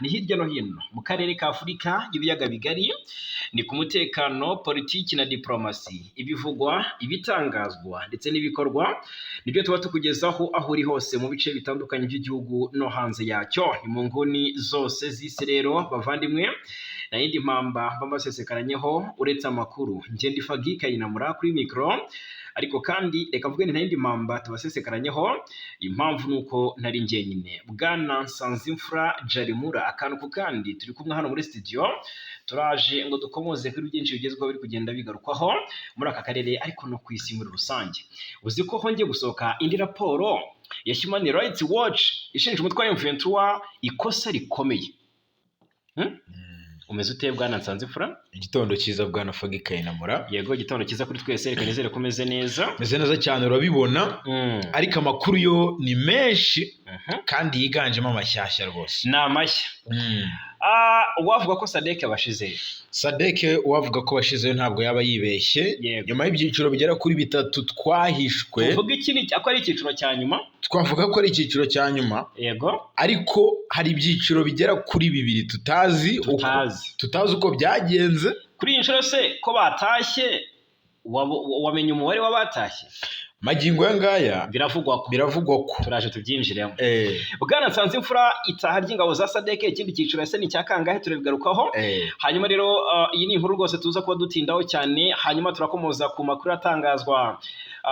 ni hirya no hino mu karere ka Afurika y'ibiyaga bigari, ni ku mutekano, politiki na diplomasi, ibivugwa, ibitangazwa ndetse n'ibikorwa, nibyo tuba tukugezaho aho uri hose mu bice bitandukanye by'igihugu no hanze yacyo. Ni mu nguni zose z'isi rero bavandimwe, na yindi mpamba mbasesekaranyeho uretse amakuru. Nje ndi Fagi Kayinamura kuri mikro, ariko kandi reka mvuge nta yindi mpamba tubasesekaranyeho. Impamvu nuko ntari njyenyine. Bwana Nsanzimfura Jarimura akantu ku kandi turi kumwe hano muri studio, turaje ngo dukomoze kuri byinshi bigezweho biri kugenda bigarukwaho muri aka karere ariko no ku isi muri rusange. Uzi ko hongeye gusohoka indi raporo ya Human Rights Watch ishinja umutwe wa M23 ikosa rikomeye. Umeze ute Bwana Nsanzimfura? Igitondo cyiza Bwana Fagi Kayinamura. Yego, igitondo cyiza kuri twese, reka nizere ko meze neza. Meze neza cyane urabibona. Ariko amakuru yo ni menshi kandi yiganjemo amashyashya rwose. Ni amashya. Uwavuga ko Sadek bashize. Sadek uwavuga ko bashizeyo ntabwo yaba yibeshye. Nyuma y'ibyiciro bigera kuri 3 twahishwe. Tuvuga iki ko ari icyiciro cya nyuma? Twavuga ko ari icyiciro cya nyuma. Yego. Ariko hari ibyiciro bigera kuri 2 tutazi uko byagenze. Kuri iyi nshuro se ko batashye, wamenye umubare w'abatashye? Magingo ngaya biravugwa ko turaje tubyinjiremo. Bwana Nsanzimfura, itaha ry'ingabo za Sadek ikindi cyiciro ese ni cyakangahe turabigarukaho. Hanyuma rero iyi ni inkuru rwose tuza kuba dutindaho cyane, hanyuma turakomoza ku makuru atangazwa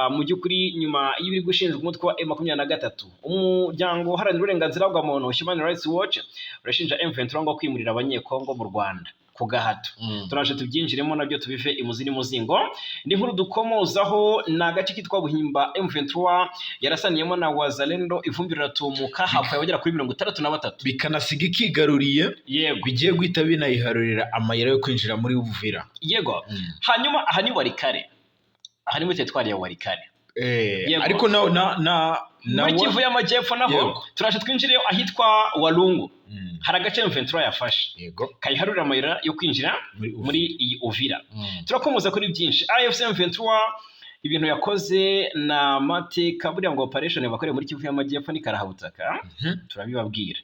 mu by'ukuri nyuma y'ibiri gushinjwa umutwe wa M23. Umuryango uharanira uburenganzira bwa muntu Human Rights Watch urashinja M23 ngo kwimurira abanyekongo mu Rwanda ku gahato. Turaje tubyinjiremo nabyo tubive imuzi n'umuzingo. Ndi nkuru dukomozaho na gace kitwa Buhimba M23 yarasaniyemo na Wazalendo, ivumbi riratumuka hapfa bagera kuri 63 bikanasiga ikigaruriye. Yego, bigiye guhita binayiharurira amayira yo kwinjira muri Uvira. Yego. Hanyuma aha ni Warikare, aha ni muri teritwari ya Warikare. Ariko muri Kivu y'Amajyepfo naho turaje twinjireyo ahitwa Walungu. Hari agace M23 yafashe kayiharurira amayira yo kwinjira muri iyi Uvira. Turakomoza kuri byinshi. AFC M23 ibintu yakoze na mateka buriya ngo operation bakoreye muri Kivu y'Amajyepfo ni karahabutaka. Turabibabwira.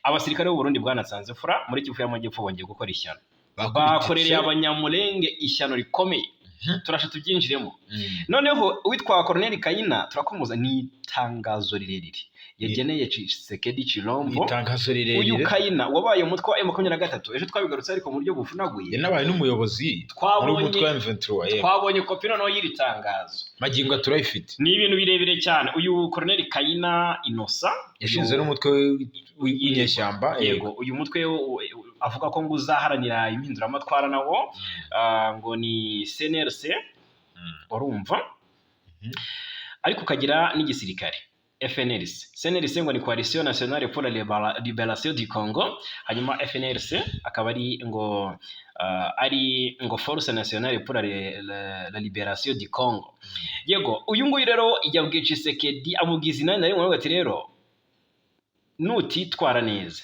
Abasirikare b'u Burundi Bwana Nsanzimfura muri Kivu y'Amajyepfo bongeye gukora ishyano. Bakorereye abanyamulenge ishyano rikomeye. Turasha tubyinjiremo. Noneho witwa Colonel Kayina turakomoza ni itangazo rirerire yageneye Tshisekedi Chilombo. Itangazo rirerire. Uyu Kayina wabaye umutwe wa M23, ejo twabigarutse ariko mu buryo bufunaguye. Yanabaye n'umuyobozi muri umutwe wa M23. Twabonye kopi noneho y'iri tangazo. Magingo turayifite. Ni ibintu birebire cyane. Uyu Colonel Kayina Innocent yashinze n'umutwe w'inyeshyamba. Yego, uyu mutwe avuga ko ngo uzaharanira impinduramatwara nawo ngo ni CNRC, urumva. Ariko kagira n'igisirikare FNLC. CNRC ngo ni Coalition Nationale pour la Libération du Congo, hanyuma FNLC akaba ari ngo Force Nationale pour la Libération du Congo. Yego, uyu nguyu rero yabwiye Tshisekedi amugize inani nayo ngo ati rero nutitwara neza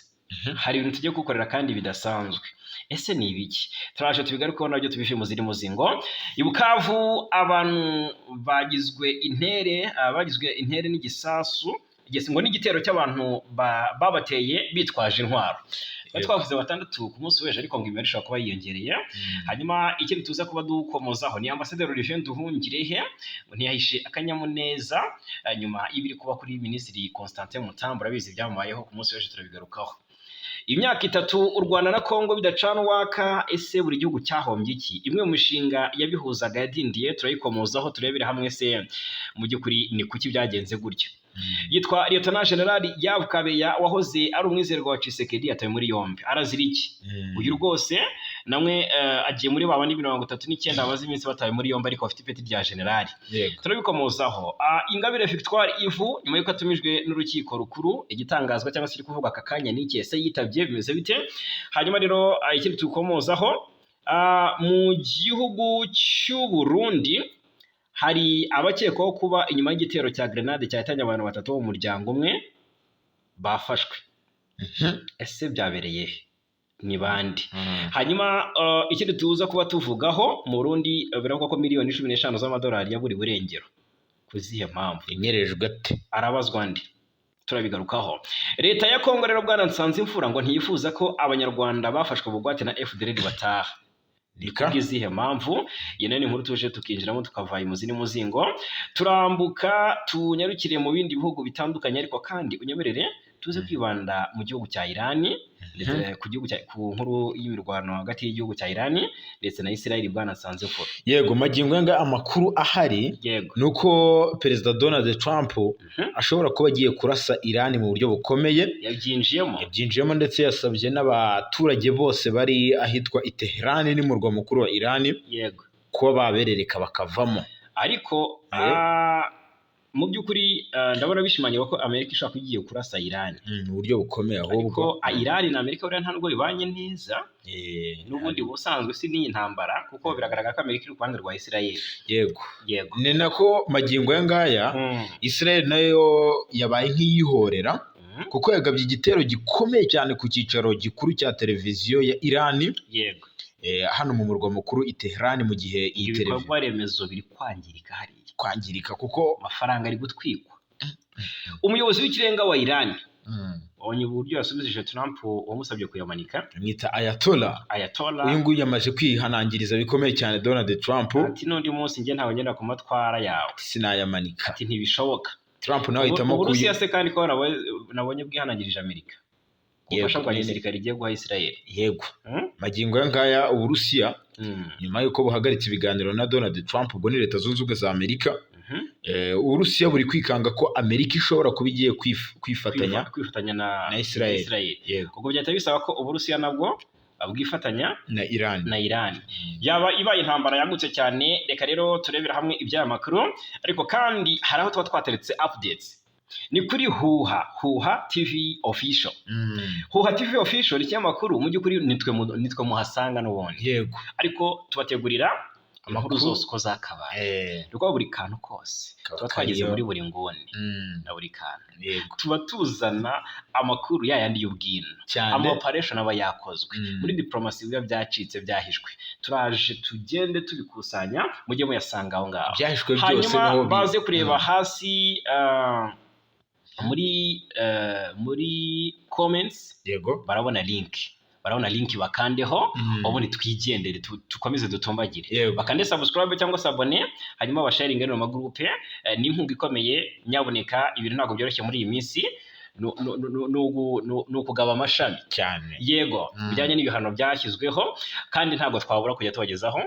hari ibintu tujye gukorera kandi bidasanzwe. Ese ni ibiki? Turaje tubigarukaho nabyo tubive mu ziri muzingo. Ibukavu abantu bagizwe intere n'igisasu ngo n'igitero cy'abantu babateye bitwaje intwaro. Twavuze 6 ku munsi w'ejo ariko ngo imibare ishobora kuba yiyongereye. Hanyuma ikindi tuza kuba dukomozaho ni Ambassadeur Olivier Nduhungirehe ntiyahishe akanyamuneza nyuma y'ibiri kuba kuri Minisitiri Constantin Mutamba. Urabizi byamubayeho ku munsi w'ejo turabigarukaho. Imyaka 3 u Rwanda na Kongo bidacana waka, ese buri gihugu cyahombye iki? Imwe mu mishinga yabihuzaga yadindiye turayikomozaho turebera hamwe se mu by'ukuri ni kuki byagenze gutyo. Yitwa Lieutenant General Yav Kabeya wahoze ari umwizerwa wa Tshisekedi yatawe muri yombi. Arazira iki? Uyu rwose namwe agiye muri baba ni 39 abazi iminsi batawe muri yombi ariko afite ipeti rya generali. Turabikomozaho. Ingabire Victoire Ivu nyuma yuko atumijwe n'urukiko rukuru, igitangazwa cyangwa se kuvuga aka kanya n'iki ese yitabye bimeze bite? Hanyuma rero ikindi tukomozaho mu gihugu cy'u Burundi hari abakekwaho kuba inyuma y'igitero cya grenade cyahitanye abantu 3 bo mu muryango umwe bafashwe. Ese byabereye ni bandi? Hanyuma ikindi tuza kuba tuvugaho mu Burundi biravuga ko miliyoni 15 z'amadolari yaburi burengero. Kuzihe mpamvu? Inyerejwe ate? Arabazwa ndi. turabigarukaho. Leta ya Kongo rero bwana Nsanzimfura ngo ntiyifuza ko abanyarwanda bafashwe bugwate na FDLR bataha. Izihe mpamvu? Iyo ni inkuru tuje tukinjiramo tukava imuzi n'umuzingo, turambuka tunyarukire mu bindi bihugu bitandukanye, ariko kandi unyemerere tuze kwibanda mu gihugu cya Irani, ndetse ku nkuru y'imirwano hagati y'igihugu cya Irani ndetse na Israel bwana Nsanzimfura. Yego, magingo yanga amakuru ahari nuko Perezida Donald Trump ashobora kuba agiye kurasa Irani mu buryo bukomeye. Yabyinjiyemo ndetse yasabye n'abaturage bose bari ahitwa Tehran n'umurwa mukuru wa Irani kuba baberereka bakavamo. Ariko mu by'ukuri ndabona bishimangira ko Amerika ishaka kugiye kurasa Irani mu buryo bukomeye, ahubwo Irani na Amerika buriya nta nubwo bibanye neza, n'ubundi busanzwe si n'iyi ntambara, kuko biragaragara ko Amerika iri ku ruhande rwa Israel. Yego, ni nako magingo ya ngaya Israel nayo yabaye nk'iyihorera, kuko yagabye igitero gikomeye cyane ku cyicaro gikuru cya televiziyo ya Irani hano mu murwa mukuru Tehran, mu gihe iyi televiziyo ibikorwa remezo biri kwangirika kuko amafaranga ari gutwikwa. Umuyobozi w'ikirenga wa Irani wabonye uburyo yasubizije Trump wamusabye kuyamanika, mwita Ayatollah. Uyu nguyu yamaze kwihanangiriza bikomeye cyane Donald Trump, ati n'undi munsi njye ntawe ngenda ku matwara yawe sinayamanika, ati ntibishoboka. Trump nawe ahitamo Uburusiya se kandi ko nabonye bwihanangirije Amerika ubufasha bwa gisirikare igiye guha Israel. Yego, magingo ya ngaya Uburusiya nyuma yuko buhagaritse ibiganiro na Donald Trump, ubwo ni Leta Zunze Ubumwe za Amerika, Uburusiya buri kwikanga ko Amerika ishobora kuba igiye kwifatanya na Israel. Ubwo byahita bisaba ko Uburusiya nabwo bwifatanya na Iran. Yaba ibaye intambara yagutse cyane. Reka rero turebera hamwe iby'aya makuru, ariko kandi hari aho tuba twateretse updates. Ni kuri Huha TV Official. Huha TV Official ni ikinyamakuru mu by'ukuri nitwe muhasanga n'ubundi. Yego, ariko tubategurira amakuru zose uko zakabaye, rwo buri kantu kose tuba twageze muri buri nguni na buri kantu. Tuba tuzana amakuru yayandi y'ubwino, ama operation aba yakozwe muri diplomasi, biba byacitse byahishwe, turaje tugende tubikusanya mujye muyasanga aho ngaho byahishwe byose. Hanyuma baze kureba hasi muri comments, barabona link bakandeho, ubundi twigendere tukomeze dutumbagire. Bakande subscribe cyangwa se abone, hanyuma basharinge no magroupe. Ni inkunga ikomeye, nyaboneka ibintu ntabwo byoroshye muri iyi minsi, nukugaba amashami cyane. Yego, bijyanye n'ibihano byashyizweho, kandi ntabwo twabura kujya tubagezaho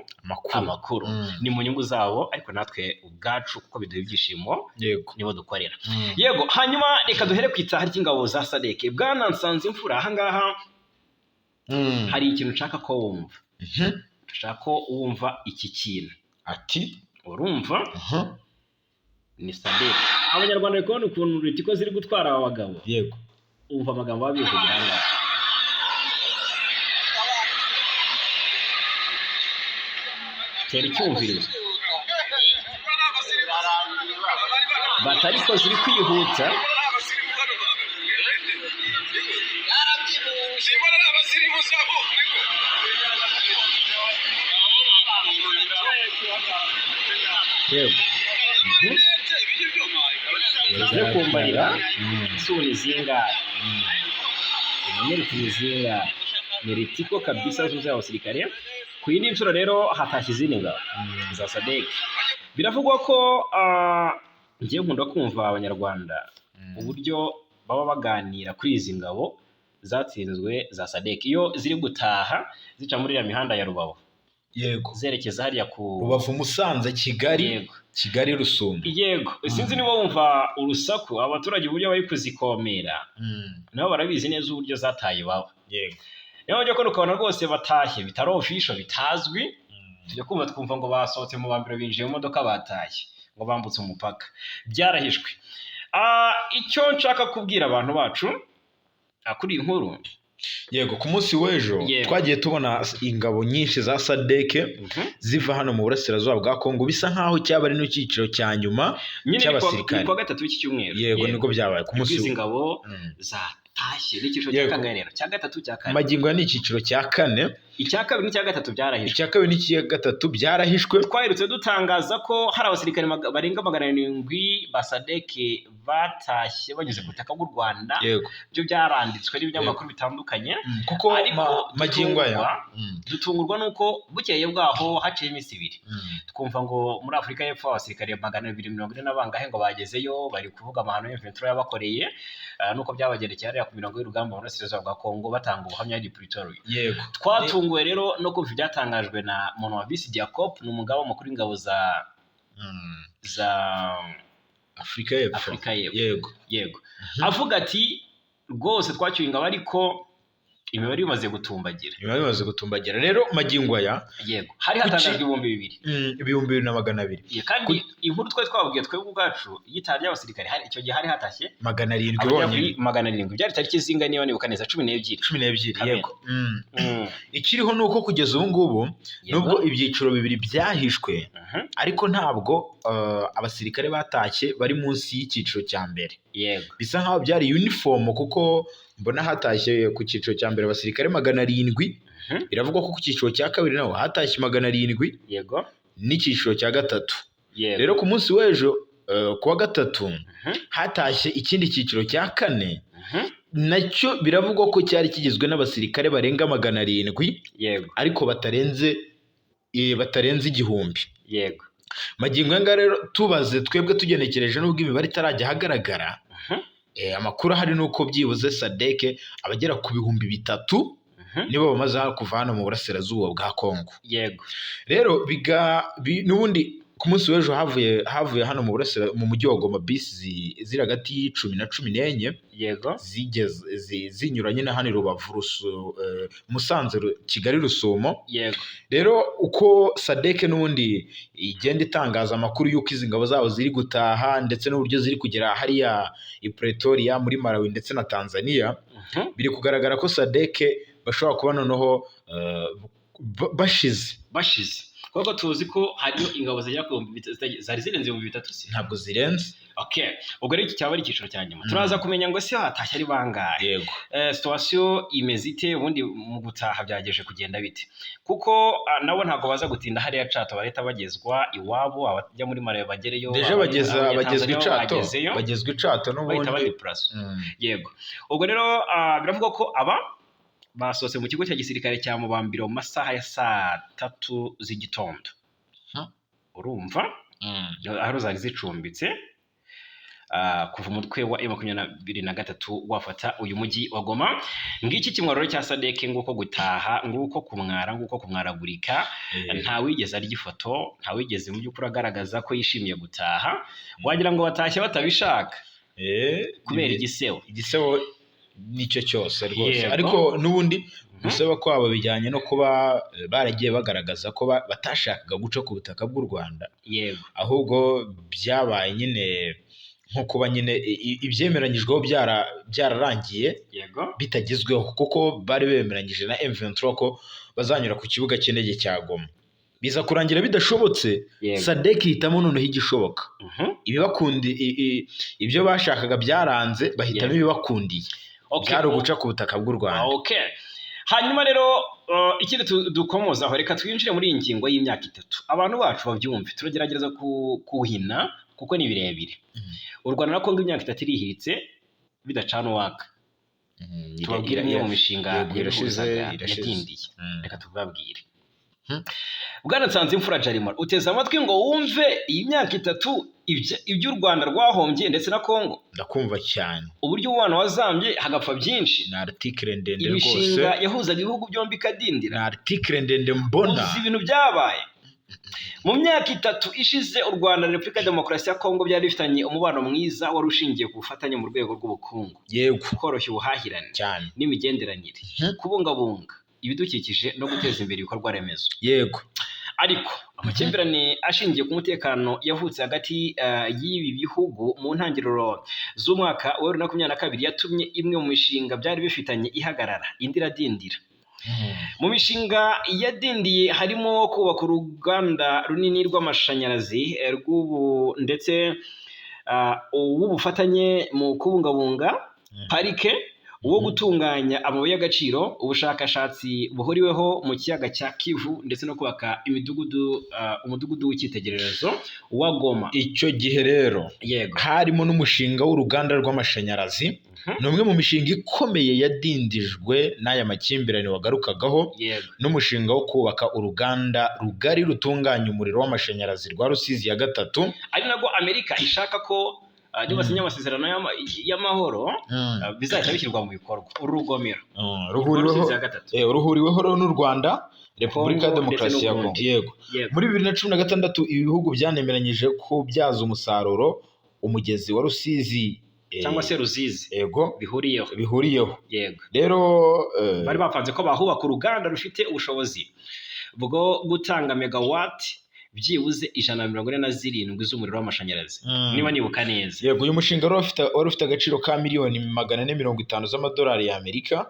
amakuru. Ni mu nyungu zabo, ariko natwe ubwacu kuko biduha ibyishimo nibo dukorera. Yego, hanyuma reka duhere ku itaha ry'ingabo za SADC. Bwana Nsanzimfura, ahangaha hari ikintu nshaka ko wumva. Nshaka ko wumva iki kintu. Ati urumva? Ni SADC. Abanyarwanda bari kubona ukuntu Ritiko ziri gutwara aba bagabo. Yego, umva amagambo babivugira hano. Tera icyumvirizo. Batariko ziri kwihuta. Yego. Yaje kumbarira isuri zinga. Zinga. Ni Ritiko kabisa zuza abasirikare. Ku yindi nshuro rero hatashye izindi ngabo za SADC. Biravugwa ko ngiye nkunda kumva abanyarwanda uburyo baba baganira kuri izi ngabo zatsinzwe za SADC iyo ziri gutaha zica muri ya mihanda ya Rubavu. Yego, zerekeza hariya ku Rubavu, Musanze, Kigali, Rusumo. Yego, sinzi niba wumva urusaku abaturage uburyo bari kuzikomera. Nabo barabizi neza uburyo zataye baba. Yego, niyo njye ko ukabona rwose batashye bitari official, bitazwi. Tujya kumva twumva ngo basohotse mu bambiro binjiye mu modoka batashye ngo bambutse umupaka. Byarahishwe. Icyo nshaka kubwira abantu bacu kuri iyi nkuru. Yego, ku munsi w'ejo twagiye tubona ingabo nyinshi za SADC ziva hano mu burasirazuba bwa Kongo, bisa nkaho cyaba ari n'ikiciro cya nyuma cy'abasirikare. Kwa gatatu w'iki cyumweru. Yego, niko byabaye ku munsi w'ingabo zatashye n'ikiciro cya kangahe rero? Cya gatatu, cya kane. Magingo ni ikiciro cya kane. Icya kabiri n'icya gatatu byarahishwe. Icya kabiri n'icya gatatu byarahishwe. Twaherutse dutangaza ko hari abasirikare barenga 700 ba SADC batashye banyuze ku butaka bw'u Rwanda byo byaranditswe n'ibinyamakuru bitandukanye kuko magingo aya dutungurwa nuko bukeye bwaho haciye iminsi 2 twumva ngo muri Afurika y'Epfo abasirikare 240 n'abangahe ngo bagezeyo bari kuvuga amahano y'Ventura yabakoreye nuko byabagendekeye hariya ku mirongo y'urugamba mu burasirazuba bwa Kongo batanga ubuhamya ari Pretoria. Twatunguwe rero no kumva ibyatangajwe na Monowabisi Jacob ni umugaba mukuru w'ingabo za Afurika y'Epfo. Yego avuga ati rwose twacyuye ingabo ariko imibare imaze gutumbagira rero magingo aya hari hatangajwe 2,200 kandi inkuru twabwiye twebwe ubwacu yitari y'abasirikare hari icyo gihe hari hatashye 700 byari tariki zinga niba nibuka neza 12 yego ikiriho nuko kugeza ubu ngubu nubwo ibyiciro bibiri byahishwe ariko ntabwo abasirikare batashye bari munsi y'icyiciro cya mbere bisa nkaho byari uniform kuko mbona hatashye ku cyiciro cya mbere abasirikare 700 biravugwa ko ku cyiciro cya kabiri naho hatashye 700 n'icyiciro cya gatatu rero ku munsi w'ejo kuwa gatatu hatashye ikindi cyiciro cya kane nacyo biravugwa ko cyari kigizwe n'abasirikare barenga 700 ariko batarenze 1000 magingo yanga rero tubaze twebwe tugenekereje n'ubwo imibare itarajya hagaragara amakuru ahari nuko byibuze Sadek abagera ku 3,000 nibo bamaze kuva hano mu burasirazuba bwa Kongo rero n'ubundi ku munsi w'ejo havuye hano mu mujyi wa Goma bisi ziri hagati y'10 na 14 zigeze zinyuranye na hano Rubavu Musanze Kigali Rusumo rero uko Sadek n'ubundi igenda itangaza amakuru y'uko izi ngabo zabo ziri gutaha ndetse n'uburyo ziri kugera hariya i Pretoria muri Malawi ndetse na Tanzania biri kugaragara ko Sadek bashobora kuba noneho bashize kuko tuzi ko hariyo ingabo zari zirenze mu 3 se ntabwo zirenze ubwo rero iki cyaba ari icyiciro cya nyuma turaza kumenya ngo se hatashye ari bangahe situation imeze ite ubundi mu gutaha byageje kugenda bite kuko nabo ntabwo baza gutinda hariya Cato bareta bagezwa iwabo abajya muri Malawi bagereyo deje bagezwe Cato n'ubundi yego ubwo rero biravuga ko aba basohotse mu kigo cya gisirikare cya Mubambiro mu masaha ya 3 z'igitondo urumva aho zari zicumbitse kuva umutwe wa M23 wafata uyu mujyi wa Goma ngiki kimwaroro cya Sadek nguko gutaha nguko kumwaragurika nta wigeze ari gifoto nta wigeze mu by'ukuri agaragaza ko yishimiye gutaha wagira ngo batashye batabishaka kubera igisebo nicyo cyose rwose ariko n'ubundi gusaba kwabo bijyanye no kuba baragiye bagaragaza ko batashakaga guca ku butaka bw'u Rwanda ahubwo byabaye nyine nko kuba nyine ibyemeranyijweho byararangiye bitagezweho kuko bari bemeranyije na M23 ko bazanyura ku kibuga cy'indege cya Goma biza kurangira bidashobotse Sadek hitamo noneho igishoboka ibyo bashakaga byaranze bahitamo ibibakundiye byari uguca ku butaka bw'u Rwanda hanyuma rero ikindi dukomozaho reka twinjire muri iyi ngingo y'imyaka 3 abantu bacu babyumve turagerageza kuhina kuko ni birebire u Rwanda na Kongo imyaka 3 irihiritse bidacana uwaka tubabwira niyo mu mishinga yadindiye reka tubabwire Bwana Nsanzimfura Jarimar uteze amatwi ngo wumve iyi myaka 3 ibyo u Rwanda rwahombye ndetse na Kongo ndakumva cyane uburyo umwana wazambye hagapfa byinshi na article ndende rwose imishinga yahuzaga ibihugu byombi kadindira na article ndende mbona ibintu byabaye mu myaka 3 ishize u Rwanda na Repubulika Demokarasi ya Kongo byari bifitanye umubano mwiza wari ushingiye ku bufatanye mu rwego rw'ubukungu koroshya ubuhahirane n'imigenderanire kubungabunga ibidukikije no guteza imbere ibikorwa remezo ariko amakimbirane ashingiye ku mutekano yavutse hagati y'ibi bihugu mu ntangiriro z'umwaka wa 2022 yatumye imwe mu mishinga byari bifitanye ihagarara indi radindira mu mishinga yadindiye harimo kubaka uruganda runini rw'amashanyarazi rw'ubu ndetse ubufatanye mu kubungabunga parike uwo gutunganya amabuye y'agaciro, ubushakashatsi buhuriweho mu kiyaga cya Kivu ndetse no kubaka umudugudu w'icyitegererezo wa Goma. Icyo gihe rero harimo n'umushinga w'uruganda rw'amashanyarazi. Ni umwe mu mishinga ikomeye yadindijwe n'aya makimbirane wagarukagaho, n'umushinga wo kubaka uruganda rugari rutunganya umuriro w'amashanyarazi rwa Rusizi ya gatatu, ari nabwo Amerika ishaka ko nibasinye amasezerano y'amahoro bizahita bishyirwa mu bikorwa. Urugomero ruhuriweho n'u Rwanda, Repubulika ya Demokarasi ya Kongo. Yego, muri 2016 ibi bihugu byanemeranyije kubyaza umusaruro umugezi wa Rusizi cyangwa se Ruzizi. Yego, bihuriyeho. Yego, rero bari bapanze ko bahubaka uruganda rufite ubushobozi bwo gutanga megawati byibuze 147 z'umuriro w'amashanyarazi, niba nibuka neza. Yego, uyu mushinga wari ufite agaciro ka miliyoni 450 z'amadolari y'Amerika,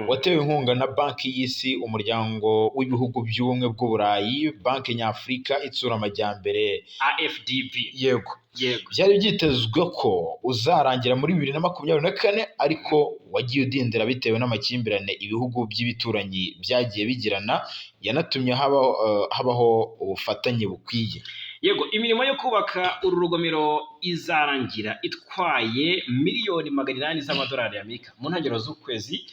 watewe inkunga na Banki y'Isi, Umuryango w'Ibihugu by'Ubumwe bw'Uburayi, Banki Nyafurika itsura amajyambere AFDB. Yego, byari byitezwe ko uzarangira muri 2024, ariko wagiye udindira bitewe n'amakimbirane ibihugu by'ibituranyi byagiye bigirana, yanatumye habaho ubufatanye bukwiye. Yego, imirimo yo kubaka uru rugomero izarangira itwaye miliyoni 800 z'amadolari y'Amerika mu ntangiriro z'ukwezi.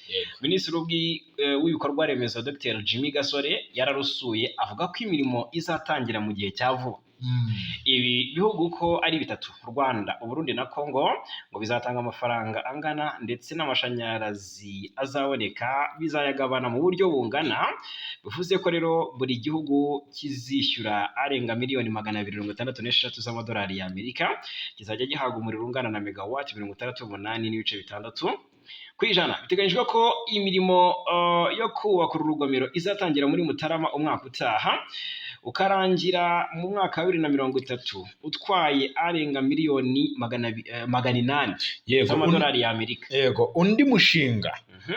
Minisitiri w'ibikorwa remezo Dr. Jimmy Gasore yararusuye, avuga ko imirimo izatangira mu gihe cya vuba. Ibi bihugu ko ari bitatu, Rwanda, Uburundi na Kongo, ngo bizatanga amafaranga angana ndetse n'amashanyarazi azaboneka bizayagabana mu buryo bungana. Bivuze ko rero buri gihugu kizishyura arenga miliyoni 266 z'amadolari y'Amerika, kizajya gihabwa umuriro ungana na megawati 68.6 ku ijana. Biteganyijwe ko imirimo yo kubaka uru rugomero izatangira muri Mutarama umwaka utaha, ukarangira mu mwaka wa 2030 utwaye arenga miliyoni 800 z'amadolari y'Amerika. Yego, undi mushinga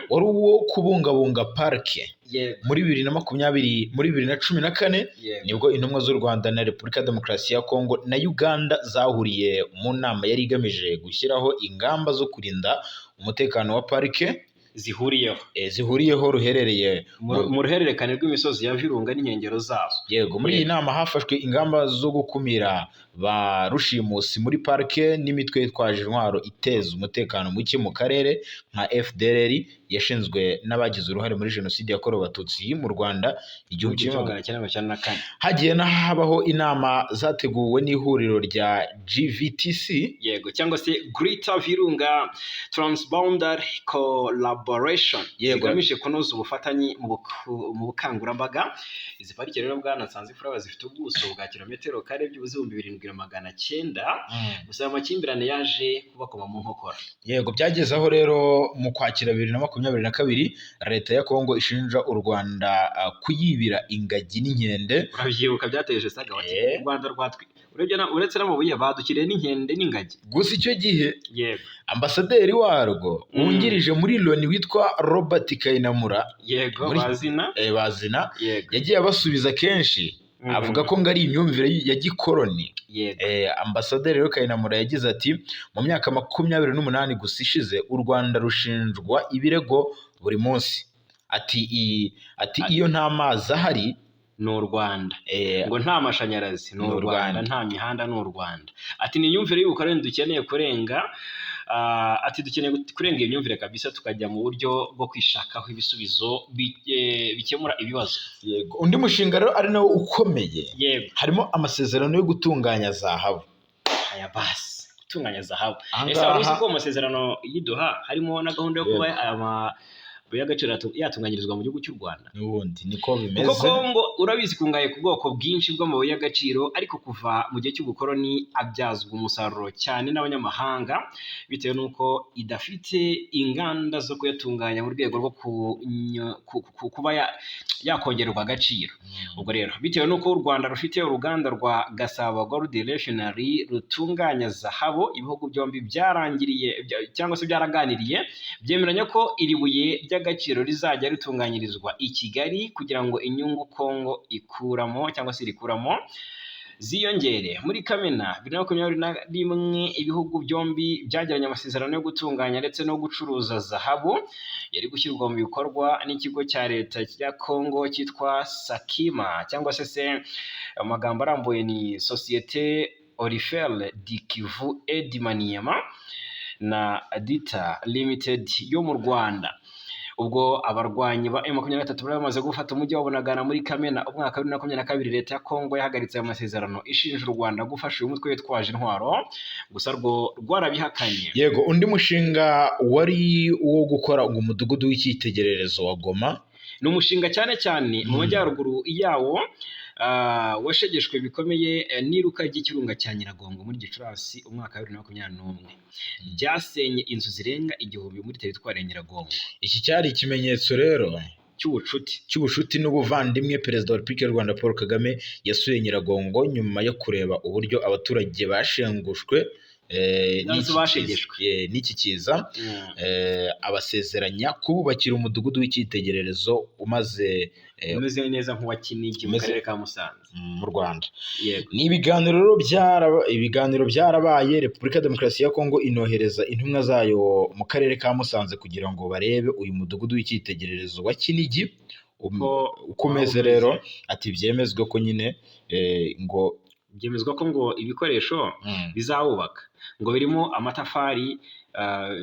wari uwo kubungabunga parike. Muri 2014 nibwo intumwa z'u Rwanda na Repubulika ya Demokarasi ya Kongo na Uganda zahuriye mu nama yari igamije gushyiraho ingamba zo kurinda umutekano wa parike zihuriyeho ruherereye mu ruhererekane rw'imisozi ya Virunga n'inkengero zazo. Yego, muri iyi nama hafashwe ingamba zo gukumira ba rushimusi muri parike n'imitwe yitwaje intwaro iteza umutekano muke mu karere nka FDLR yashinzwe n'abagize uruhare muri jenoside yakorewe Abatutsi mu Rwanda 1994. Hagiye habaho inama zateguwe n'ihuriro rya GVTC, yego, cyangwa se Greater Virunga Transboundary Collaboration, zigamije kunoza ubufatanye mu bukangurambaga. Izi parike rero bwana Nsanzimfura zifite ubuso bwa kilometero kare by'ubuzimbi 7,900, gusa amakimbirane yaje kubakoma mu nkokora. Yego, byagezeho rero mu Kwakira 2022 leta ya Kongo ishinja u Rwanda kuyibira ingagi n'inkende. Urabyibuka byateje saga wa u Rwanda rwatwi. Uretse n'amabuye badukiriye n'inkende n'ingagi. Gusa icyo gihe yego, ambasaderi warwo wungirije muri Loni witwa Robert Kayinamura, yego, bazina yagiye abasubiza kenshi, avuga ko ngari imyumvire ya gikoroni. Ambasaderi rero Kayinamura yagize ati, mu myaka 28 gusa ishize u Rwanda rushinjwa ibirego buri munsi. Ati iyo nta mazi ahari ni u Rwanda, ngo nta mashanyarazi ni u Rwanda, nta mihanda ni u Rwanda. Ati ni imyumvire y'ubukoroni dukeneye kurenga. Ati dukeneye kurenga iyo myumvire kabisa, tukajya mu buryo bwo kwishakaho ibisubizo bikemura ibibazo. Yego, undi mushinga rero ari nawo ukomeye, yego, harimo amasezerano yo gutunganya zahabu. Aya basi, gutunganya zahabu. Ese wari uzi ko amasezerano y'Idoha harimo na gahunda yo kuba y'agaciro yatunganyirizwa mu gihugu cy'u Rwanda? N'ubundi niko bimeze. Kuko Kongo urabizi kungaye ku bwoko bwinshi bw'amabuye y'agaciro, ariko kuva mu gihe cy'ubukoroni abyazwa umusaruro cyane n'abanyamahanga bitewe n'uko idafite inganda zo kuyatunganya mu rwego rwo kuba yakongererwa agaciro. Ubwo rero bitewe n'uko u Rwanda rufite uruganda rwa Gasabo Gold Refinery rutunganya zahabu, ibihugu byombi byarangiriye cyangwa se byaraganiriye byemeranya ko iri buye ry'agaciro rizajya ritunganyirizwa i Kigali kugira ngo inyungu Kongo ikuramo cyangwa se rikuramo ziyongere. Muri Kamena 2021 ibihugu byombi byagiranye amasezerano yo gutunganya ndetse no gucuruza zahabu yari gushyirwa mu bikorwa n'ikigo cya leta ya Congo cyitwa Sakima cyangwa se amagambo arambuye ni Société Orifere du Kivu et du Maniema na Dita Limited yo mu Rwanda. Ubwo abarwanyi ba M23 bari bamaze gufata umujyi wa Bunagana muri Kamena umwaka wa 2022, leta ya Congo yahagaritse amasezerano ishinja u Rwanda gufasha uyu mutwe witwaje intwaro, gusa rwo rwarabihakanye. Yego, undi mushinga wari uwo gukora umudugudu w'icyitegererezo wa Goma, ni umushinga cyane cyane mu majyaruguru yawo washegeshwe bikomeye n'iruka ry'ikirunga cya Nyiragongo muri Gicurasi umwaka wa 2021, byasenye inzu zirenga 1000 muri teritwari ya Nyiragongo. Iki cyari ikimenyetso rero cy'ubucuti n'ubuvandimwe Perezida wa Repubulika y'u Rwanda Paul Kagame yasuye Nyiragongo nyuma yo kureba uburyo abaturage bashengushwe n'iki kiza, abasezeranya kububakira umudugudu w'icyitegererezo umeze neza nk'uwa Kinigi mu karere ka Musanze mu Rwanda. Ni ibiganiro byarabaye. Repubulika ya Demokarasi ya Kongo inohereza intumwa zayo mu karere ka Musanze kugira ngo barebe uyu mudugudu w'icyitegererezo wa Kinigi uko umeze. Rero ati byemezwa ko nyine ngo ibikoresho bizawubaka ngo birimo amatafari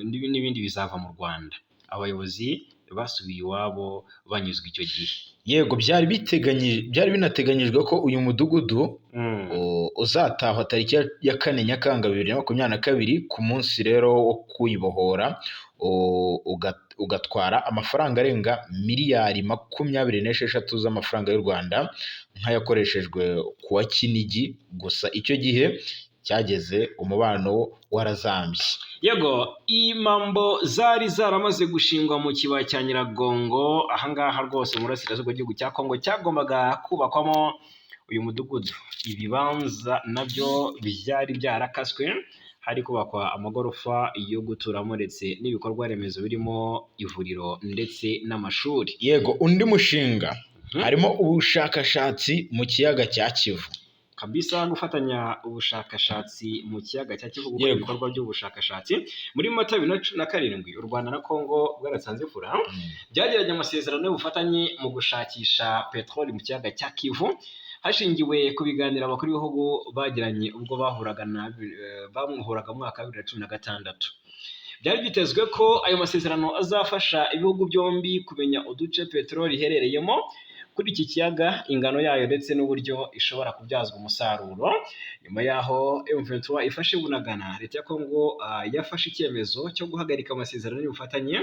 n'ibindi bizava mu Rwanda. Abayobozi basubiye iwabo banyuzwe icyo gihe. Yego, byari binateganyijwe ko uyu mudugudu uzatahwa tariki ya 4 Nyakanga 2022 ku munsi rero wo kuyibohora, ugatwara amafaranga arenga miliyari 26 z'amafaranga y'u Rwanda nk'ayakoreshejwe kuwa Kinigi. Gusa icyo gihe cyageze umubano warazambye. Yego, imambo zari zaramaze gushingwa mu kibaya cya Nyiragongo ahangaha rwose mu burasirazuba bw'igihugu cya Kongo cyagombaga kubakwamo uyu mudugudu. Ibibanza nabyo byari byarakaswe, hari kubakwa amagorofa yo guturamo ndetse n'ibikorwa remezo birimo ivuriro ndetse n'amashuri. Yego, undi mushinga harimo ubushakashatsi mu kiyaga cya Kivu. Kabisa, gufatanya ubushakashatsi mu kiyaga cya Kivu, gukora ibikorwa by'ubushakashatsi. Muri Mata 2027 u Rwanda na Kongo bwarasanze fura byagiranye amasezerano y'ubufatanye mu gushakisha peteroli mu kiyaga cya Kivu, hashingiwe ku biganiro abakuru b'ibihugu bagiranye ubwo bahuraga mu mwaka wa 2016. Byari byitezwe ko ayo masezerano azafasha ibihugu byombi kumenya uduce peteroli iherereyemo kuri iki kiyaga, ingano yayo ndetse n'uburyo ishobora kubyazwa umusaruro. Nyuma yaho M23 ifashe Bunagana, leta ya Kongo yafashe icyemezo cyo guhagarika amasezerano y'ubufatanye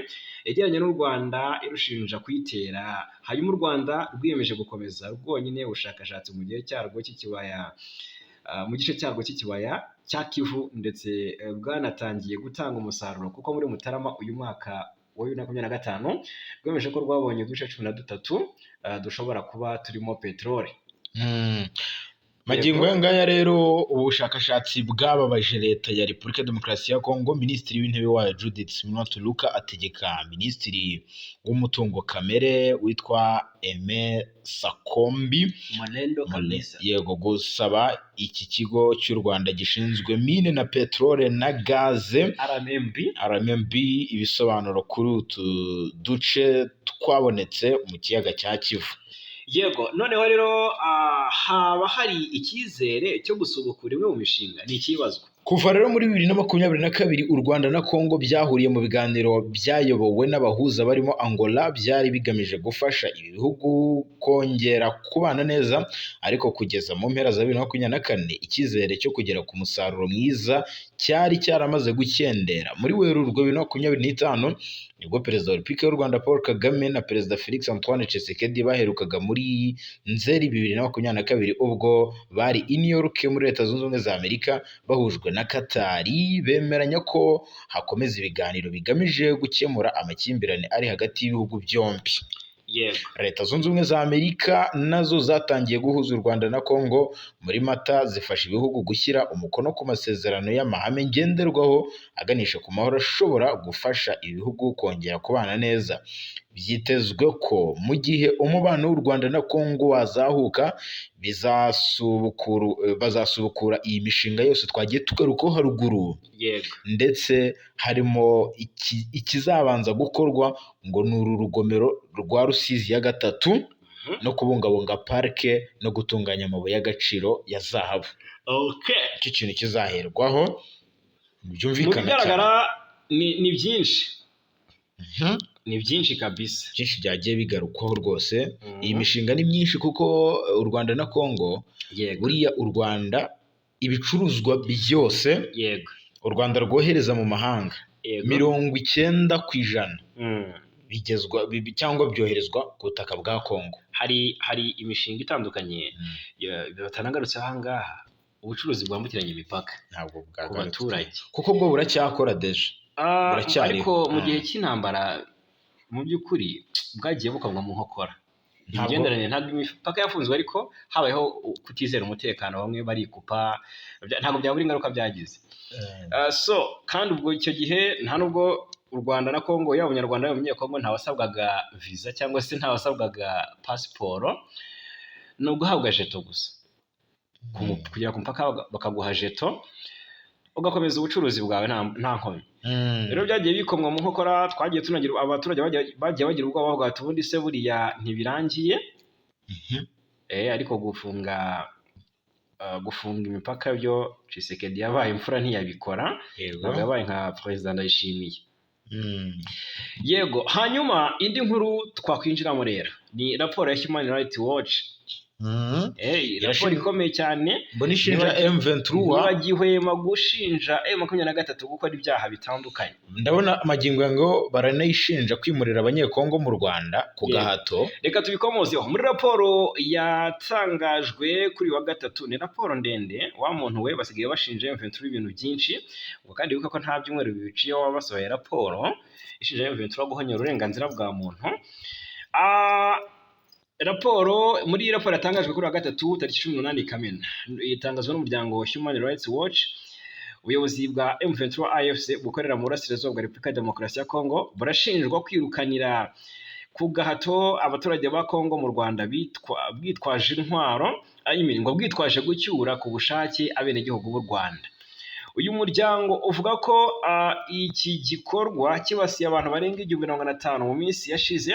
yegeranye n'u Rwanda irushinja kuyitera. Hanyuma u Rwanda rwiyemeje gukomeza rwonyine ubushakashatsi mu gice cyarwo cy'ikibaya cya Kivu, ndetse bwanatangiye gutanga umusaruro kuko muri Mutarama uyu mwaka wa 2025 rwemeje ko rwabonye uduce 13 dushobora kuba turimo peteroli. Magingo ngaya rero ubushakashatsi bwababaje leta ya Repubulika ya Demokarasi ya Kongo. Minisitiri w'intebe wayo Judith Suminwa Tuluka ategeka Minisitiri w'umutungo kamere witwa Aime Sakombi yego gusaba iki kigo cy'u Rwanda gishinzwe mine na peteroli na gaze RMB ibisobanuro kuri utu duce twabonetse mu kiyaga cya Kivu. Yego, noneho rero haba hari icyizere cyo gusubukura imwe mu mishinga, ni ikibazwa. Kuva rero muri 2022 u Rwanda na Kongo byahuriye mu biganiro byayobowe n'abahuza barimo Angola, byari bigamije gufasha ibi bihugu kongera kubana neza, ariko kugeza mu mpera za 2024 icyizere cyo kugera ku musaruro mwiza cyari cyaramaze gukendera. Muri Werurwe 2025 nibwo Perezida wa Repubulika y'u Rwanda Paul Kagame na Perezida Felix Antoine Tshisekedi baherukaga muri Nzeri 2022 ubwo bari i New York muri Leta Zunze Ubumwe za Amerika bahujwe na Katari, bemeranya ko hakomeza ibiganiro bigamije gukemura amakimbirane ari hagati y'ibihugu byombi. Leta Zunze Ubumwe za Amerika nazo zatangiye guhuza u Rwanda na Kongo muri Mata, zifasha ibihugu gushyira umukono ku masezerano y'amahame ngenderwaho aganisha ku mahoro ashobora gufasha ibihugu kongera kubana neza. byitezwe ko mu gihe umubano w'u Rwanda na Kongo wazahuka bazasubukura iyi mishinga yose twagiye tugarukaho haruguru. Ndetse harimo ikizabanza gukorwa ngo ni uru rugomero rwa Rusizi ya gatatu no kubungabunga parike no gutunganya amabuye y'agaciro ya zahabu. Iki kintu kizaherwaho byumvikana cyane. Ni byinshi ni byinshi kabisa, byinshi byagiye bigarukwaho rwose. Iyi mishinga ni myinshi kuko u Rwanda na Kongo, buriya u Rwanda ibicuruzwa byose u Rwanda rwohereza mu mahanga 90% bigezwa cyangwa byoherezwa ku butaka bwa Kongo. Hari imishinga itandukanye batanagarutse aha ngaha, ubucuruzi bwambukiranya imipaka ntabwo ku baturage kuko bwo buracyakora deje, ariko mu gihe cy'intambara mu by'ukuri bwagiye bukorwa mu nkokora. Imigenderanire ntabwo imipaka yafunzwe, ariko habayeho kutizera umutekano, bamwe barikupa, ntabwo byabura ingaruka byagize. Kandi ubwo icyo gihe nta nubwo u Rwanda na Kongo, yaba Abanyarwanda yaba Abanyekongo, ntawasabwaga visa cyangwa se ntawasabwaga pasiporo, ni uguhabwa jeto gusa. Kugera ku mupaka bakaguha jeto ugakomeza ubucuruzi bwawe nta nkomyi. Rero byagiye bikomwa mu nkokora, twagiye tunagira abaturage bagiye bagira ubwoba bavuga ati ubundi se buriya ntibirangiye. Ariko gufunga imipaka byo Tshisekedi yabaye imfura ntiyabikora, ntabwo yabaye nka Perezida Ndayishimiye. Yego, hanyuma indi nkuru twakwinjiramo rero ni raporo ya Human Rights Watch. Raporo ikomeye cyane, mbona ishinja M23 bagihwema gushinja M23 gukora ibyaha bitandukanye. Ndabona magingo ngo baranayishinja kwimurira Abanyekongo mu Rwanda ku gahato. Reka tubikomozeho. Muri raporo yatangajwe kuri wa gatatu, ni raporo ndende, wa muntu we basigaye bashinja M23 ibintu byinshi, kandi wibuka ko nta byumweru biciyeho basohoye raporo ishinja M23 guhonyora uburenganzira bwa muntu. Muri iyi raporo yatangajwe kuri wa gatatu tariki 18 Kamena, itangazwa n'umuryango Human Rights Watch. Ubuyobozi bwa M23 AFC bukorera mu burasirazuba bwa Repubulika ya Demokarasi ya Kongo burashinjwa kwirukanira ku gahato abaturage ba Kongo mu Rwanda bwitwaje intwaro, ngo bwitwaje gucyura ku bushake abenegihugu b'u Rwanda. Uyu muryango uvuga ko iki gikorwa kibasiye abantu barenga 1500 mu minsi yashize,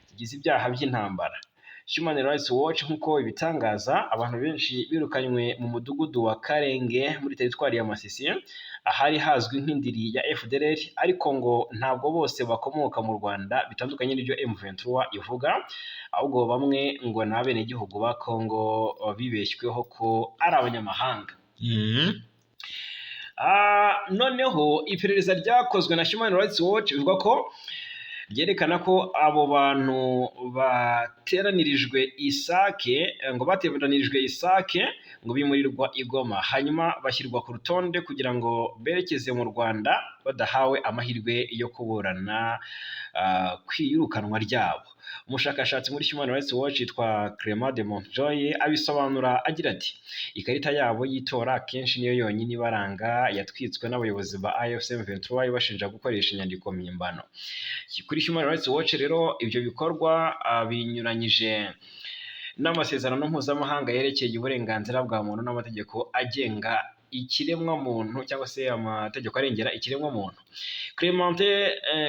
kigize ibyaha by'intambara. Human Rights Watch nk'uko ibitangaza, abantu benshi birukanywe mu mudugudu wa Karenge muri teritwari ya Masisi, ahari hazwi nk'indiri ya FDLR, ariko ngo ntabwo bose bakomoka mu Rwanda, bitandukanye n'ibyo M23 ivuga, ahubwo bamwe ngo ni abenegihugu ba Kongo bibeshyweho ko ari abanyamahanga. Noneho iperereza ryakozwe na Human Rights Watch bivuga ko byerekana ko abo bantu bateranirijwe Isake, ngo bimurirwa i Goma, hanyuma bashyirwa ku rutonde kugira ngo berekeze mu Rwanda badahawe amahirwe yo kuburana kwirukanwa ryabo. Umushakashatsi muri Human Rights Watch yitwa Clément de Montjoy abisobanura agira ati, ikarita yabo y'itora akenshi niyo yonyine ibaranga yatwitswe n'abayobozi ba AFC M23 bashinja gukoresha inyandiko mpimbano. Kuri Human Rights Watch rero ibyo bikorwa binyuranyije n'amasezerano mpuzamahanga yerekeye uburenganzira bwa muntu n'amategeko agenga ikiremwa muntu cyangwa se amategeko arengera ikiremwa muntu.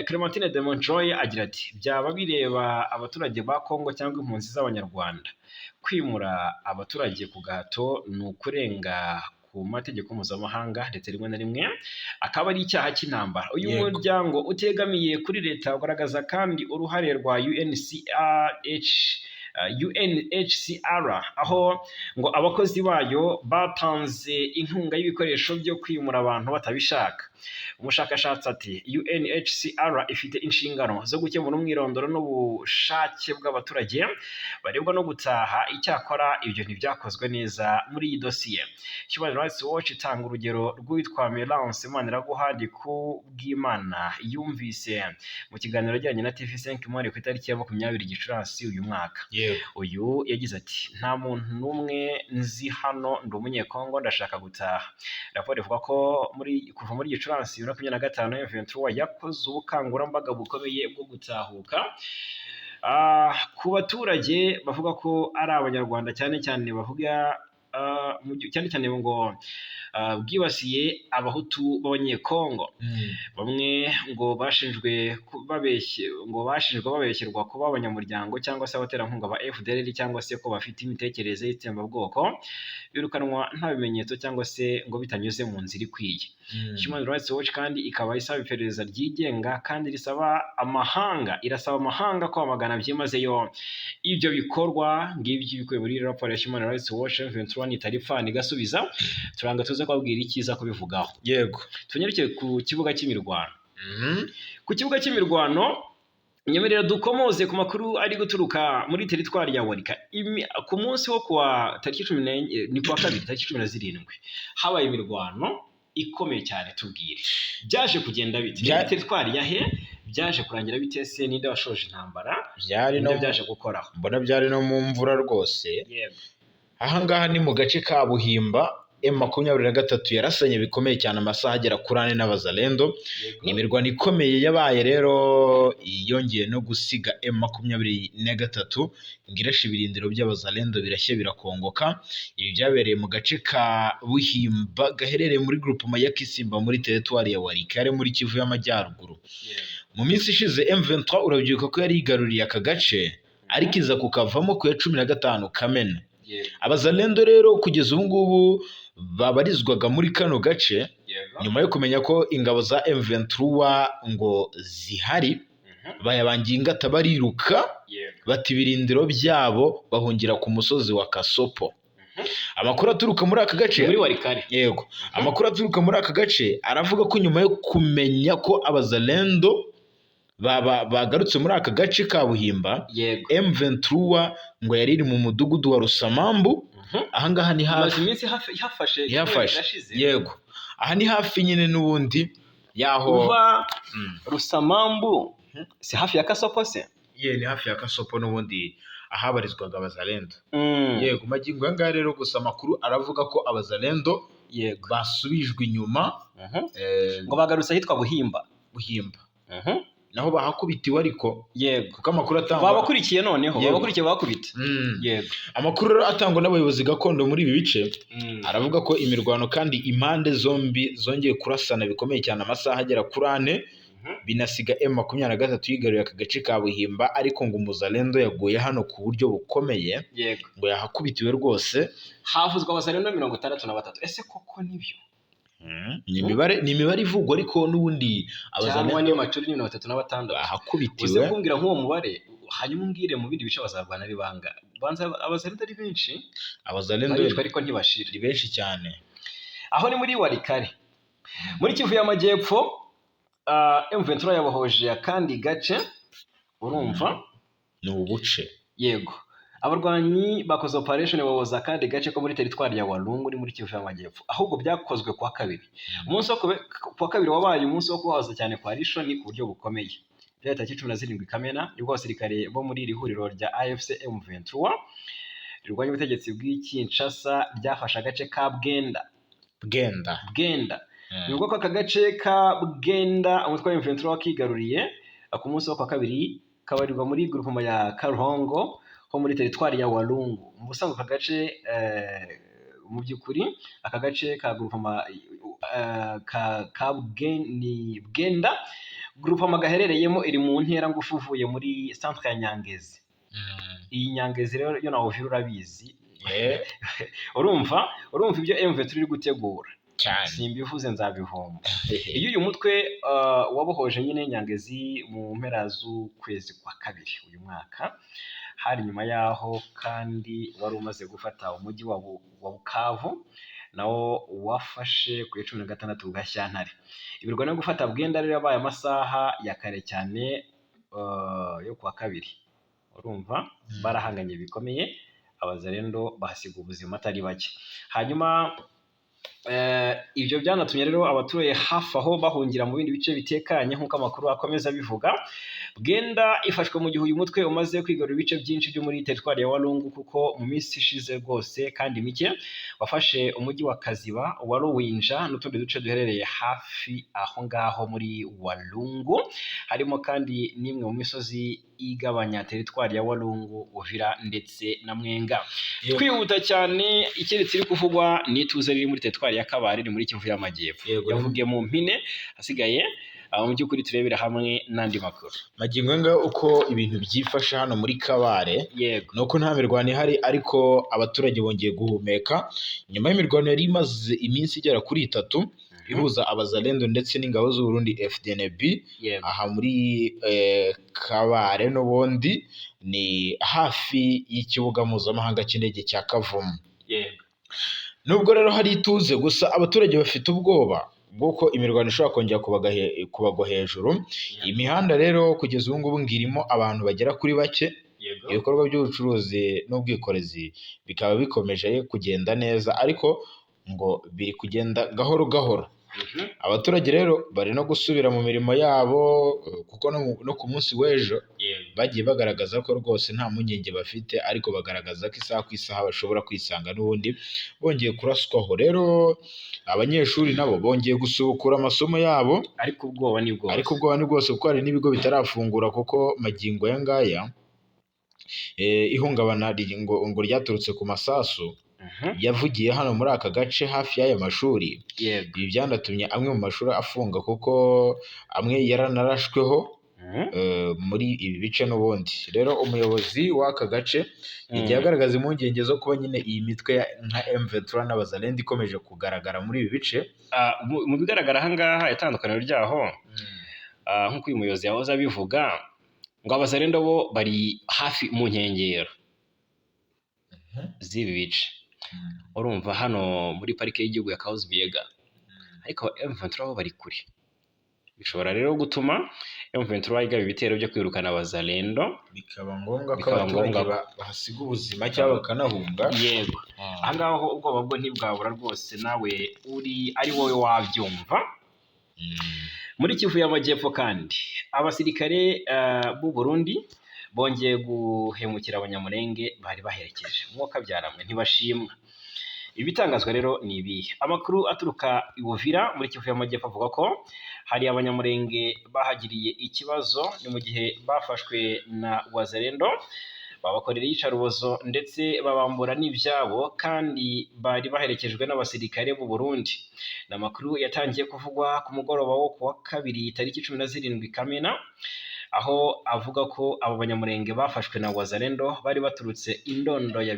Clémentine de Montjoy agira ati, byaba bireba abaturage ba Kongo cyangwa impunzi z'Abanyarwanda. Kwimura abaturage ku gahato ni ukurenga ku mategeko mpuzamahanga, ndetse rimwe na rimwe akaba ari icyaha cy'intambara. Uyu muryango utegamiye kuri leta ugaragaza kandi uruhare rwa UNHCR, aho ngo abakozi bayo batanze inkunga y'ibikoresho byo kwimura abantu batabishaka. Umushakashatsi ati, UNHCR ifite inshingano zo gukemura umwirondoro n'ubushake bw'abaturage barebwa no gutaha, icyakora ibyo ntibyakozwe neza muri iyi dosiye. Human Rights Watch itanga urugero rw'uwitwa Melance Maniraguha Ndikubwimana yumvise mu kiganiro ajyanye na TV5 Monde ku itariki ya 20 Gicurasi uyu mwaka. uyu yagize ati nta muntu n'umwe nzi hano, ndi umunyekongo ndashaka gutaha. Raporo ivuga ko kuva muri Gicurasi 2025 M23 yakoze ubukangurambaga bukomeye bwo gutahuka ku baturage bavuga ko ari abanyarwanda, cyane cyane bavuga cyane cyane ngo bwibasiye abahutu b'abanyekongo. Bamwe ngo bashinjwe babeshyerwa kuba abanyamuryango cyangwa se abaterankunga ba FDLR, cyangwa se ko bafite imitekerereze y'itsembabwoko, birukanwa nta bimenyetso cyangwa se ngo bitanyuze mu nzira ikwiye. Human Rights Watch kandi ikaba isaba iperereza ryigenga kandi irasaba amahanga kwamagana byimazeyo ibyo bikorwa ngibyo bikubiye muri raporo ya Human Rights Watch. M23 itaripfana igasubiza, turanga tuze kubabwira icyiza kubivugaho. Yego, tunyarukire ku kibuga cy'imirwano. Ku kibuga cy'imirwano nyemerera dukomoze ku makuru ari guturuka muri teritwari ya Warika. Ku munsi wo kuwa tariki 14 ni kuwa kabiri tariki 17 habaye imirwano ikomeye cyane. Tubwire byaje kugenda bite? Teritwari yahe byaje kurangira bite? Se ninde washoje intambara? Byaje gukoraho? Mbona byari no mu mvura rwose. Ahangaha ni mu gace ka Buhimba. M23 yarasanye bikomeye cyane amasaha agera kuri 4 n'abazalendo. Ni imirwano ikomeye yabaye rero, yongeye no gusiga M23 ngirashe ibirindiro by'abazalendo birashye birakongoka. Ibi byabereye mu gace ka Buhimba gaherereye muri groupement ya Kisimba muri teritwari ya Warika ari muri Kivu y'Amajyaruguru. Mu minsi ishize M23 urabyibuka ko yari igaruriye aka gace, ariko iza kukavamo ku ya 15 Kamena. Abazalendo rero kugeza ubu ngubu babarizwaga muri kano gace nyuma yo kumenya ko ingabo za M23 ngo zihari, bayabangiye ingata bariruka bati ibirindiro byabo bahungira ku musozi wa Kasopo. Amakuru aturuka muri aka gace muri Warikare, yego, amakuru aturuka muri aka gace aravuga ko nyuma yo kumenya ko abazalendo bagarutse muri aka gace ka Buhimba, M23 ngo yari iri mu mudugudu wa Rusamambu. Ahangaha ni hafi yafashe. Yego, aha ni hafi nyine n'ubundi yaho Rusamambu. Si hafi ya Kasopo se? Ni hafi ya Kasopo n'ubundi ahabarizwaga abazalendo. Yego, magingo yanga rero gusa amakuru aravuga ko abazalendo basubijwe inyuma, ngo bagarutse ahitwa Buhimba. Naho bahakubitiwe ariko. Yego, kuko amakuru atangwa babakurikiye noneho babakurikiye bakubita. Yego, amakuru rero atangwa n'abayobozi gakondo muri ibi bice aravuga ko imirwano kandi impande zombi zongeye kurasana bikomeye cyane amasaha agera kuri 4, binasiga M23 yigaruriye aka gace ka Buhimba, ariko ngo umuzalendo yaguye hano ku buryo bukomeye. Yego, ngo yahakubitiwe rwose. havuzwa abazalendo 63. Ese koko nibyo? Ni imibare ivugwa, ariko n'ubundi abazalendo ni macuri 36 bahakubitiwe. Uze kumbwira nk'uwo mubare, hanyuma umbwire mu bindi bice bazarwana ari banga. Banza abazalendo ari benshi, abazalendo ariko ntibashira, ni benshi cyane. Aho ni muri Warikare muri Kivu y'Amajyepfo. M23 yabohoje akandi gace, urumva ni ubuce. Yego, abarwanyi bakoze operation baboza akandi gace ko muri teritwari ya Walungu uri muri Kivu y'Amajyepfo. Ahubwo byakozwe kwa kabiri. Umunsi wo kwa kabiri wabaye umunsi wo kubahoza cyane kwa Rishoni ku buryo bukomeye. Byahita 17 Kamena nibwo abasirikare bo muri iri huriro rya AFC M23 rirwanya ubutegetsi bw'Kinshasa ryafashe agace ka Bwenda. Nubwo ko aka gace ka Bwenda umutwe wa M23 wakigaruriye ku munsi wo kwa kabiri, kabarirwa muri groupement ya Karongo ho muri teritwari ya Walungu. Mu busanzwe aka gace mu by'ukuri aka gace ka groupement ka Bwenda groupement gaherereyemo iri mu ntera ngufu uvuye muri centre ya Nyangezi. Iyi Nyangezi rero yo nawo urabizi. urumva ibyo M23 iri gutegura cyane, simbivuze nzabivumba. Iyo uyu mutwe wabohoje nyine Nyangezi mu mpera z'ukwezi kwa kabiri uyu mwaka, hari nyuma yaho kandi wari umaze gufata umujyi wa Bukavu nawo wafashe ku 16 Gashyantare. Ibirwano byo gufata Bwenda rero yabaye amasaha ya kare cyane yo kwa kabiri. Urumva barahanganye bikomeye, abazalendo bahasiga ubuzima atari bake. Hanyuma ibyo byanatumye rero abatuye hafi aho bahungira mu bindi bice bitekanye nk'uko amakuru akomeza bivuga. Bwenda ifashwe mu gihe uyu mutwe umaze kwigarura ibice byinshi byo muri teritwari ya Walungu, kuko mu minsi ishize rwose kandi mike wafashe umujyi wa Kaziba, wa Ruwinja n'utundi duce duherereye hafi aho ngaho muri Walungu, harimo kandi n'imwe mu misozi igabanya teritwari ya Walungu, Uvira ndetse na Mwenga. Twihuta cyane, ikeretse iri kuvugwa ni ituze riri muri teritwari ya Kabare, ni muri Kivu y'Amajyepfo. Yavugiye mu mpine, hasigaye mu by'ukuri turebera hamwe n'andi makuru. Magingo anga uko ibintu byifashe hano muri Kabare, nuko nta mirwano ihari, ariko abaturage bongeye guhumeka nyuma y'imirwano yari imaze iminsi igera kuri 3 ihuza abazalendo ndetse n'ingabo z'u Burundi FDNB. Aha muri Kabare n'ubundi ni hafi y'ikibuga mpuzamahanga cy'indege cya Kavumu. Nubwo rero hari ituze, gusa abaturage bafite ubwoba bw'uko imirwano ishobora kongera kubagwa hejuru. Imihanda rero kugeza ubu ngubu ngirimo abantu bagera kuri bake. Ibikorwa by'ubucuruzi n'ubwikorezi bikaba bikomeje kugenda neza, ariko ngo biri kugenda gahoro gahoro. Abaturage rero bari no gusubira mu mirimo yabo, kuko no ku munsi w'ejo bagiye bagaragaza ko rwose nta mpungenge bafite, ariko bagaragaza ko isaha ku isaha bashobora kwisanga n'ubundi bongeye kuraswaho. Rero abanyeshuri nabo bongeye gusubukura amasomo yabo, ariko ubwoba ni bwose, kuko hari n'ibigo bitarafungura, kuko magingo aya ngaya ihungabana ngo ryaturutse ku masasu yavugiye hano muri aka gace hafi y'aya mashuri. Ibi byanatumye amwe mu mashuri afunga, kuko amwe yaranarashweho muri ibi bice n'ubundi. Rero umuyobozi w'aka gace yagiye agaragaza impungenge zo kuba nyine iyi mitwe nka M23 n'abazalendo ikomeje kugaragara muri ibi bice. Mu bigaragara aha ngaha itandukaniro ryaho, nk'uko uyu muyobozi yahoze abivuga, ngo abazalendo bo bari hafi mu nkengero z'ibi bice. Urumva hano muri parike y'igihugu ya Kahuzi-Biega, ariko M23 bo bari kure. Bishobora rero gutuma M23 igaba ibitero byo kwirukana abazalendo, bikaba ngombwa ko abaturage bahasiga ubuzima cyangwa bakanahunga. Yego, aha ngaho ubwoba bwo ntibwabura rwose, nawe ari wowe wabyumva. Muri Kivu y'Amajyepfo kandi abasirikare b'u Burundi bongeye guhemukira abanyamurenge bari baherekeje. Mwuka byaramwe ntibashimwa. Ibitangazwa rero ni ibihe? Amakuru aturuka i Uvira muri Kivu y'Amajyepfo avuga ko hari abanyamurenge bahagiriye ikibazo, ni mu gihe bafashwe na wazalendo, babakorera iyicarubozo ndetse babambura n'ibyabo, kandi bari baherekejwe n'abasirikare b'u Burundi. Ni amakuru yatangiye kuvugwa ku mugoroba wo kuwa 2 tariki 17 Kamena, aho avuga ko abo banyamurenge bafashwe na wazalendo bari baturutse indondo ya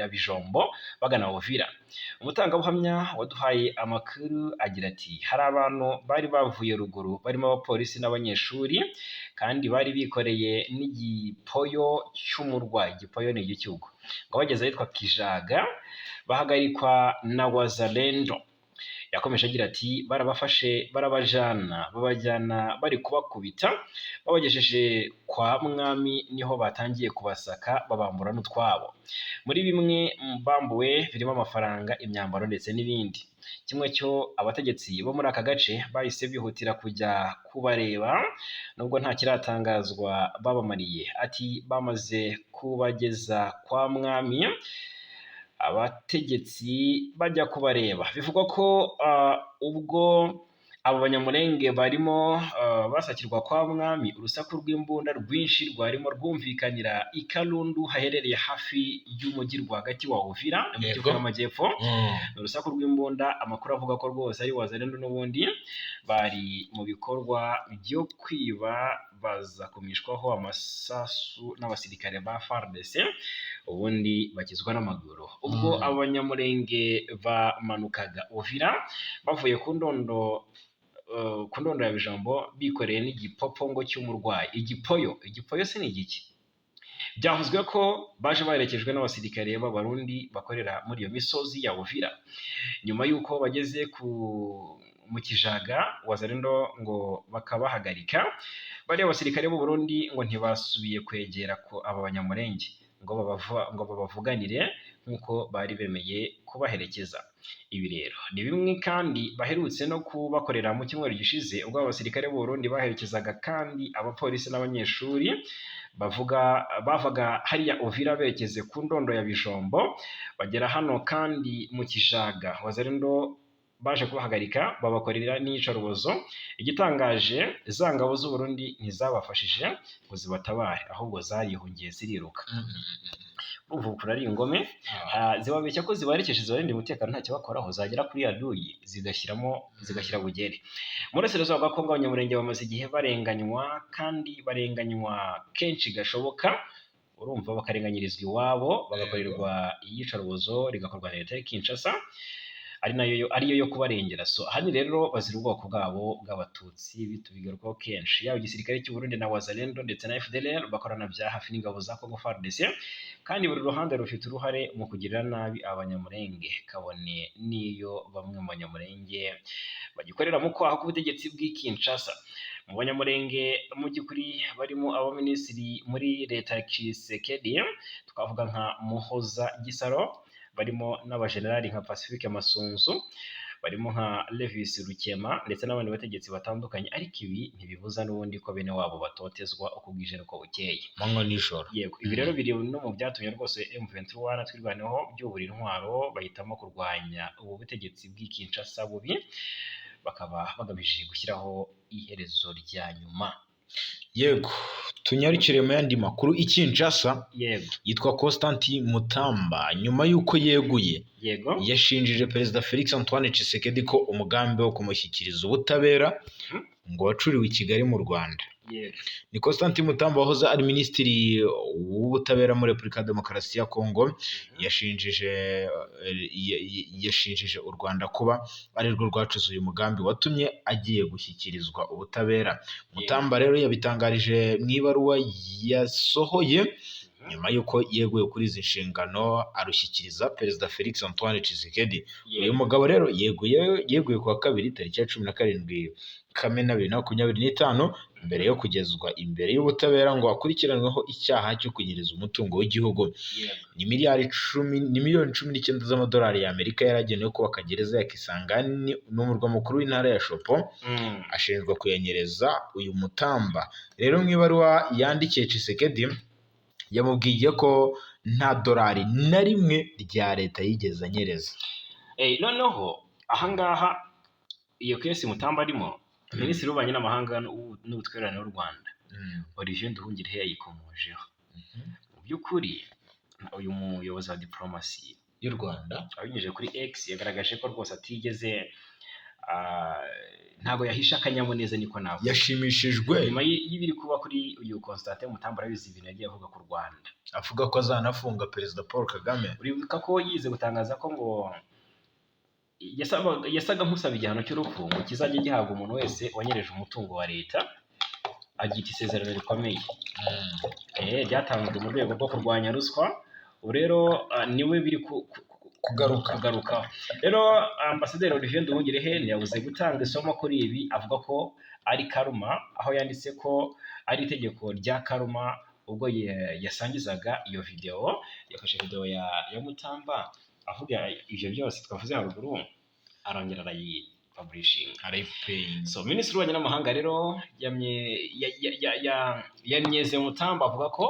Bijombo bagana Uvira. Umutangabuhamya waduhaye amakuru agira ati hari abantu bari bavuye ruguru barimo abapolisi n'abanyeshuri, kandi bari bikoreye n'igipoyo cy'umurwayi. Igipoyo ni igicyugo. Ngo bageze ahitwa Kijaga bahagarikwa na wazalendo. Yakomeje agira ati barabafashe babajyana bari kubakubita, babagejeje kwa mwami niho batangiye kubasaka babambura n'utwabo. Muri bimwe bambuwe birimo amafaranga, imyambaro ndetse n'ibindi. Kimwe cyo abategetsi bo muri aka gace bahise bihutira kujya kubareba, nubwo nta kiratangazwa babamariye. Ati bamaze kubageza kwa mwami, abategetsi bajya kubareba. Bivugwa ko ubwo abo banyamurenge barimo basakirwa kwa mwami, urusaku rw'imbunda rwinshi rwarimo rwumvikanira i Kalundu haherereye hafi y'umujyi rwagati wa Uvira mu Kivu y'Amajyepfo. Urusaku rw'imbunda, amakuru avuga ko rwose ari wazalendo n'ubundi bari mu bikorwa byo kwiba, baza kumishwaho amasasu n'abasirikare ba FARDC, ubundi bakizwa n'amaguru. Ubwo abanyamurenge bamanukaga Uvira bavuye ku ndondo ya Bijombo, bikoreye n'igipopongo cy'umurwayi. Igipoyo se ni igiki? Byavuzwe ko baje baherekejwe n'abasirikare b'Abarundi bakorera muri iyo misozi ya Uvira. Nyuma y'uko bageze mu Kijaga, wazalendo ngo bakabahagarika, bariya abasirikare b'u Burundi ngo ntibasubiye kwegera ko aba banyamurenge ngo babavuganire nk'uko bari bemeye kubaherekeza. Ibi rero ni bimwe kandi baherutse no kubakorera mu cyumweru gishize ubwo abasirikare b'u Burundi baherekezaga kandi abapolisi n'abanyeshuri bavaga hariya Uvira berekeze ku ndondo ya Bijombo bagera hano kandi mu Kijaga. Wazalendo baje kubahagarika babakorera n'iyicarubozo. Igitangaje za ngabo z'u Burundi ntizabafashije ngo zibatabare ahubwo zarihungiye ziriruka. Ubu kuri ari ingome zibabeshya ko zibarekeje zibarinda umutekano ntacyo bakoraho zagera kuri yaduyi zigashyira bugere. Muri Burasirazuba bwa Kongo abanyamurenge bamaze igihe barenganywa kandi barenganywa kenshi gashoboka, urumva bakarenganyirizwa iwabo bagakorerwa iyicarubozo rigakorwa na leta ya Kinshasa ariyo yo kubarengera. So hano rero bazira ubwoko bwabo bw'abatutsi bitubigarukaho kenshi, yaba igisirikare cy'u Burundi na Wazalendo ndetse na FDLR bakorana bya hafi n'ingabo za Congo FARDC, kandi buri ruhande rufite uruhare mu kugirira nabi abanyamurenge, kabone n'iyo bamwe mu banyamurenge bagikorera mu kwaha k'ubutegetsi bw'i Kinshasa. Mu banyamurenge mu by'ukuri barimo abaminisitiri muri leta ya Tshisekedi twavuga nka Muhoza Gisaro, barimo n'abajenerali nka Pacifique Masunzu, barimo nka Levis Rukema ndetse n'abandi bategetsi batandukanye, ariko ibi ntibibuza n'ubundi ko bene wabo batotezwa uko bwije n'uko bukeye manywa n'ijoro. Yego, ibi rero biri no mu byatumye rwose M23 twirwaneho byubura intwaro bahitamo kurwanya ubu butegetsi bw'i Kinshasa bubi, bakaba bagamije gushyiraho iherezo rya nyuma. Yego, tunyarukire mu yandi makuru. I Kinshasa yitwa Constantin Mutamba nyuma y'uko yeguye yashinjije Perezida Felix Antoine Tshisekedi ko umugambi wo kumushyikiriza ubutabera ngo wacuriwe i Kigali mu Rwanda. Ni Constantin Mutamba wahoze ari minisitiri w'ubutabera muri Repubulika ya Demokarasi ya Kongo yashinjije u Rwanda kuba ari rwo rwacuze uyu mugambi watumye agiye gushyikirizwa ubutabera. Mutamba rero yabitangarije mu ibaruwa yasohoye nyuma y'uko yeguye kuri izi nshingano arushyikiriza Perezida Felix Antoine Tshisekedi. Uyu mugabo rero yeguye kuwa kabiri tariki ya 17 Kamena 2025 mbere yo kugezwa imbere y'ubutabera ngo akurikiranweho icyaha cyo kunyereza umutungo w'igihugu. Ni miliyoni 19 z'amadolari y'Amerika yaragenewe kubaka gereza ya Kisangani n'umurwa mukuru w'intara ya Shopo. Ashinjwa kuyanyereza uyu Mutamba. Rero mu ibaruwa yandikiye Tshisekedi yamubwiye ko nta dolari na rimwe rya leta yigeze anyereza. Noneho ahangaha iyo kesi Mutamba arimo, Minisitiri w'Ububanyi n'Amahanga n'Ubutwererane w'u Rwanda Olivier Nduhungirehe yayikomojeho. Mu by'ukuri uyu muyobozi wa diplomasi y'u Rwanda abinyujije kuri X yagaragaje ko rwose atigeze ntago yahisha akanyamuneza niko nawe yashimishijwe nyuma y'ibiri kuba kuri uyu Constantin Mutamba. Arabizi ibintu yagiye avuga ku Rwanda, avuga ko azanafunga Perezida Paul Kagame. Uribuka ko yize gutangaza ko ngo yasaga nk'usaba igihano cy'urupfu ngo kizajya gihabwa umuntu wese wanyereje umutungo wa leta, agita isezerano rikomeye ryatanzwe mu rwego rwo kurwanya ruswa. Ubu rero niwe biri kugaruka. Rero Ambasaderi Olivier Nduhungirehe yabuze gutanga isomo kuri ibi, avuga ko ari karuma, aho yanditse ko ari itegeko rya karuma ubwo yasangizaga iyo video. Yafashe video ya Mutamba avuga ivyo byose twavuze haruguru, arongera arayipublishing. So Minisitiri w'Ububanyi n'Amahanga rero yanyeze Mutamba, avuga ko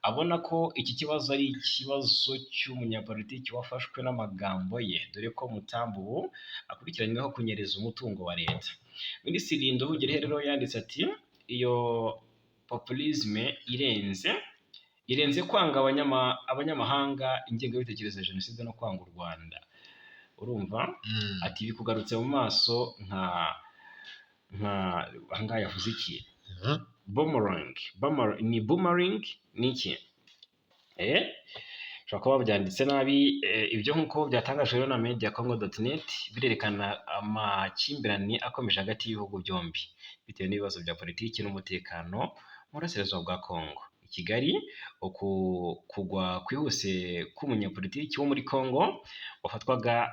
abona ko iki kibazo ari ikibazo cy'umunyapolitiki wafashwe n'amagambo ye, dore ko Mutamba ubu akurikiranyweho kunyereza umutungo wa leta. Minisitiri Nduhungirehe rero yanditse ati iyo populisme irenze kwanga abanyamahanga ingengabitekerezo ya jenoside no kwanga u Rwanda. Urumva ati bikugarutse mu maso nka ahangaha yavuze iki boomerang ni iki ushobora kuba byanditse nabi. Ibyo nk'uko byatangajwe na mediacongo.net birerekana amakimbirane akomeje hagati y'ibihugu byombi bitewe n'ibibazo bya politiki n'umutekano mu burasirazuba bwa Kongo. i Kigali kugwa kwihuse k'umunyapolitiki wo muri Congo wafatwaga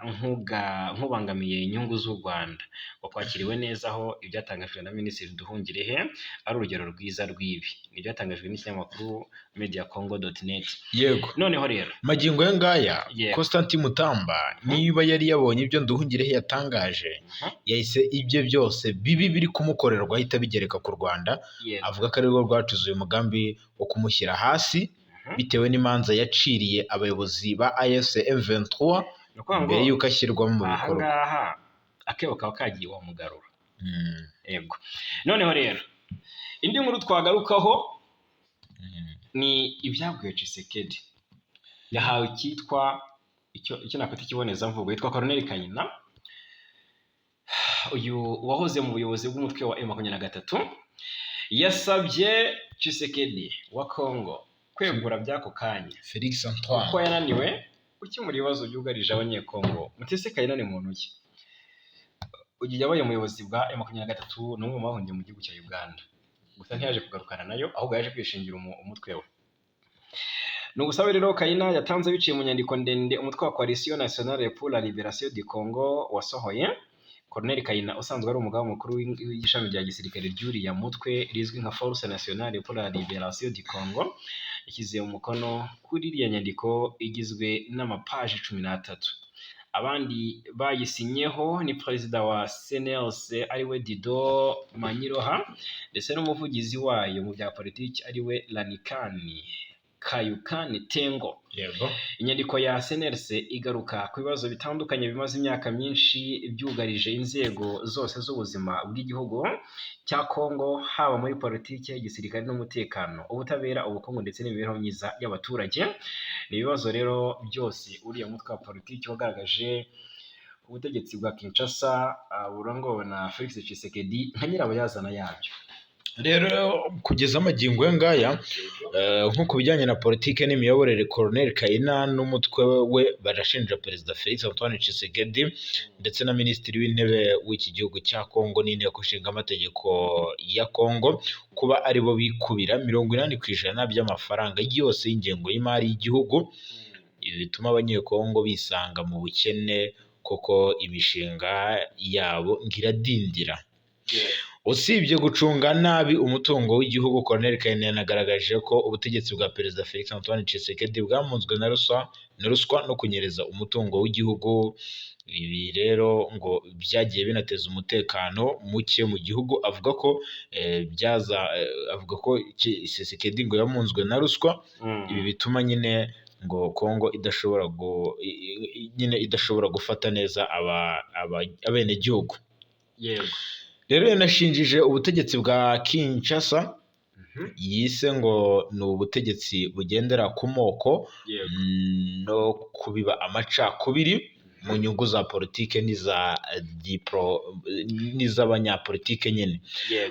nk'ubangamiye inyungu z'u Rwanda, wakwakiriwe neza aho ibyatangajwe na Minisitiri Nduhungirehe ari urugero rwiza rw'ibi. Ni ibyatangajwe n'ikinyamakuru mediacongo.net. Yego. Noneho rero magingo ya ngaya Constantin Mutamba niba yari yabonye ibyo Nduhungirehe yatangaje, yahise ibyo byose bibi biri kumukorerwa ahita bigereka ku Rwanda, avuga ko ari rwo rwacuze uyu mugambi wo kumushyira hasi bitewe n'imanza yaciriye abayobozi ba AFC M23 mbere y'uko ashyirwamo mu bikorwa. Ahangaha akebo kaba kagiye wamugarura. Yego. Noneho rero indi nkuru twagarukaho ni ibyabwiwe Tshisekedi. Yahawe icyitwa icyo nakwita ikibonezamvugo, yitwa Colonel Kayina, uyu wahoze mu buyobozi bw'umutwe wa M23, yasabye Tshisekedi wa Congo kwegura by'ako kanya Felix Antoine ko yananiwe gukemura ibibazo byugarije abanyekongo. Mutese Kayina ni muntu ki? Ugiye yabaye umuyobozi bwa M23 n'umwe mu bahungiye mu gihugu cya Uganda, gusa ntiyaje kugarukana nayo, ahubwo yaje kwishingira umutwe we. Nubusabe rero Kayina yatanze biciye mu nyandiko ndende umutwe wa Coalition Nationale pour la Libération du Congo wasohoye. Colonel Kayina usanzwe ari umugaba mukuru w'ishami rya gisirikare ry'uriya mutwe rizwi nka Force Nationale pour la Libération du Congo, yashyize umukono kuri iriya nyandiko igizwe n'amapaji 13. Abandi bayisinyeho ni perezida wa CNLC ariwe Dido Manyiroha, ndetse n'umuvugizi wayo mu bya politiki ariwe Lanikani Kayukani Tengo. Yego. Inyandiko ya CNLC igaruka ku bibazo bitandukanye bimaze imyaka myinshi byugarije inzego zose z'ubuzima bw'igihugu cya Congo, haba muri politiki, igisirikare n'umutekano, ubutabera, ubukungu ndetse n'imibereho myiza y'abaturage. Ni ibibazo rero byose uriya mutwe wa politiki wagaragaje ubutegetsi bwa Kinshasa burongowe na Felix Tshisekedi nka nyirabayazana yabyo. Rero kugeza amagingo ya ngaya nko ku bijyanye na politike n'imiyoborere, Colonel Kayina n'umutwe we barashinja Perezida Felix Antoine Tshisekedi ndetse na Minisitiri w'Intebe w'iki gihugu cya Congo n'Inteko Ishinga Amategeko ya Congo kuba aribo bikubira 80% by'amafaranga yose y'ingengo y'imari y'igihugu. Ibi bituma abanyekongo bisanga mu bukene, koko imishinga yabo ngiradindira. Usibye gucunga nabi umutungo w'igihugu, Colonel Kayina yanagaragaje ko ubutegetsi bwa Perezida Felix Antoine Tshisekedi bwamunzwe na ruswa no kunyereza umutungo w'igihugu. Ibi rero ngo byagiye binateza umutekano muke mu gihugu. Avuga ko Tshisekedi ngo yamunzwe na ruswa. Ibi bituma nyine ngo Congo idashobora gufata neza abenegihugu. Yego. Rero yanashinjije ubutegetsi bwa Kinshasa, yise ngo ni ubutegetsi bugendera ku moko no kubiba amacakubiri mu nyungu za politike n'iz'abanyapolitike nyine.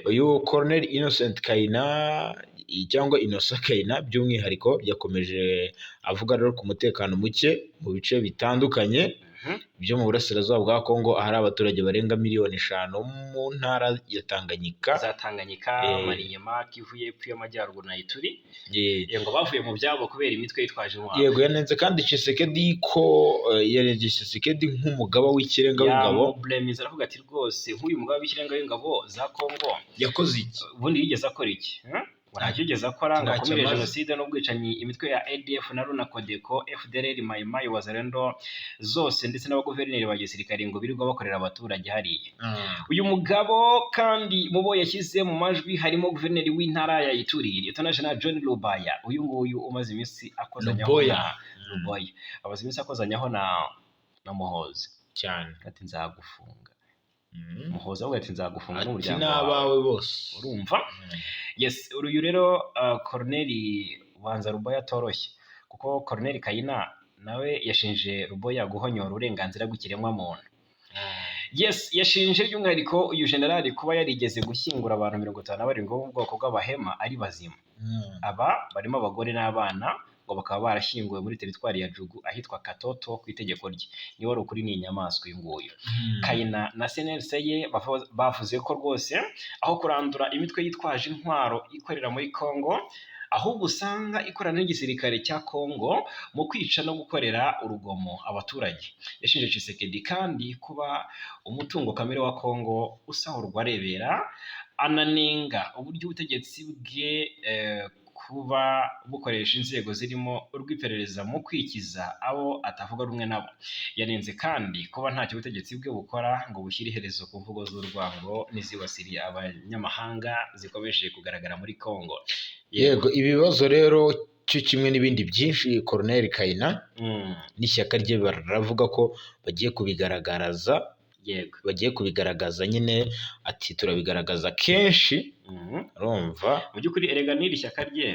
Uyu Colonel Innocent Kayina cyangwa Innocent Kayina by'umwihariko yakomeje avuga rero ku mutekano muke mu bice bitandukanye byo mu burasirazuba bwa Congo, ahari abaturage barenga 5 miliyoni mu ntara ya Tanganyika, Maniema, Kivu y'Epfo y'Amajyaruguru na Ituri. Yego, bavuye mu byabo kubera imitwe yitwaje intwaro. Yego, yanenze kandi Tshisekedi ko yarenze Tshisekedi nk'umugaba w'ikirenga w'ingabo. Problemize aravuga ati rwose nk'uyu mugaba w'ikirenga w'ingabo za Congo yakoze iki? Ubundi yigeze akora iki? Ntacyo yigeze akora ngo akumire jenoside n'ubwicanyi imitwe ya ADF na Runa Kodeko, FDLR, Mai Mai, Wazalendo zose ndetse n'abaguverineri ba gisirikare ngo birirwa bakorera abaturage hariya. Uyu mugabo kandi mu bo yashyize mu majwi harimo guverineri w'intara ya Ituri, Lieutenant General John Lubaya. Uyu nguyu umaze iminsi akozanyaho na Muhozi cyane, ati nzagufunga. Muhozi avuga ati nzagufunga n'umuryango n'abawe bose, urumva? Yes, uyu rero Colonel Banza Rubaya atoroshye, kuko Colonel Kayina nawe yashinje Rubaya guhonyora uburenganzira bw'ikiremwa muntu. Yes, yashinje by'umwihariko uyu generali kuba yarigeze gushyingura abantu 57 bo mu bwoko bw'abahema ari bazima. Aba barimo abagore n'abana ngo bakaba barashyinguwe muri teritwari ya Jugu ahitwa Katoto ku itegeko rye. Ni wari ukuri ni inyamaswa y'inguyu. Kayina na CNLC ye bavuze ko rwose aho kurandura imitwe yitwaje intwaro ikorera muri Congo, ahubwo usanga ikorana n'igisirikare cya Kongo mu kwica no gukorera urugomo abaturage. Yashinje Tshisekedi kandi kuba umutungo kamere wa Kongo usahurwa arebera, ananenga uburyo ubutegetsi bwe kuba bukoresha inzego zirimo urw'iperereza mu kwikiza abo atavuga rumwe nabo. Yanenze kandi kuba ntacyo ubutegetsi bwe bukora ngo bushyire iherezo ku mvugo z'urwango n'izibasiriye abanyamahanga zikomeje kugaragara muri Kongo. Yego, ibibazo rero cyo kimwe n'ibindi byinshi Colonel Kayina n'ishyaka rye baravuga ko bagiye kubigaragaza nyine, ati turabigaragaza kenshi. Urumva mu by'ukuri erega n'iri shyaka rye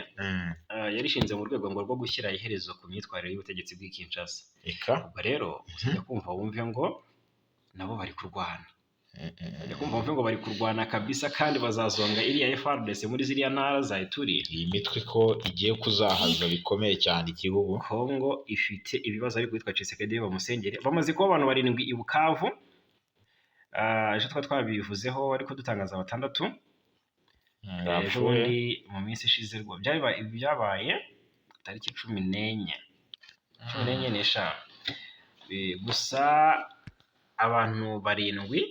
yarishinze mu rwego ngo rwo gushyira iherezo ku myitwarire y'ubutegetsi bw'i Kinshasa. Ubwo rero uzajya kumva wumve ngo nabo bari kurwana, uzajya kumva wumve ngo bari kurwana kabisa, kandi bazazonga iriya FARDC muri ziriya ntara za Ituri. Iyi mitwe ko igiye kuzahaza bikomeye cyane igihugu. Kongo ifite ibibazo ariko witwa Tshisekedi bamusengere. Bamaze kuba abantu 7 i Bukavu, ejo twabivuzeho ariko dutangaza 6. Ejo bundi mu minsi ishize rwo byabaye tariki 14 n'eshanu, gusa abantu 7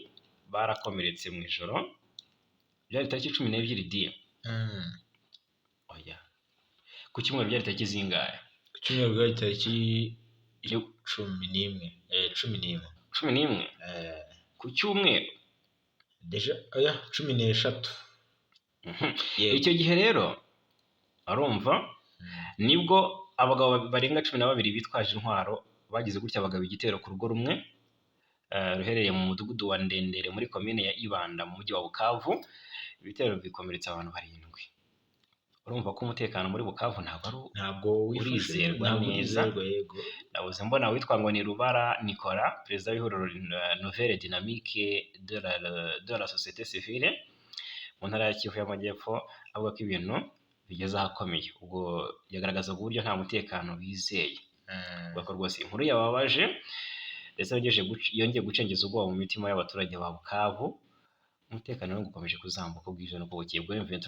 barakomeretse mu ijoro. Byari tariki 12 di oya, ku cyumweru byari tariki zingahe? Ku cyumweru byari tariki 11 ku cyumweru deja oya 16. Icyo gihe rero arumva nibwo abagabo barenga 12 bitwaje intwaro bagize gutya bagaba igitero ku rugo rumwe ruherereye mu mudugudu wa Ndendere muri komine ya Ibanda mu mujyi wa Bukavu. Ibitero bikomeretsa abantu 7. Urumva ko umutekano muri Bukavu ntabwo urizerwa neza. Nabuze mbona witwa ngo ni Rubara Nicolas, perezida w'ihuriro Nouvelle Dynamique de la Société Civile mu ntara ya Kivu y'Amajyepfo, avuga ko ibintu bigeze ahakomeye. Ubwo yagaragaza uburyo nta mutekano bizeye. Ubwo rwose inkuru yababaje ndetse yongeye gucengeza ubwoba mu mitima y'abaturage ba Bukavu. Umutekano we ukomeje kuzambuka bwije no bukeye bwa M23.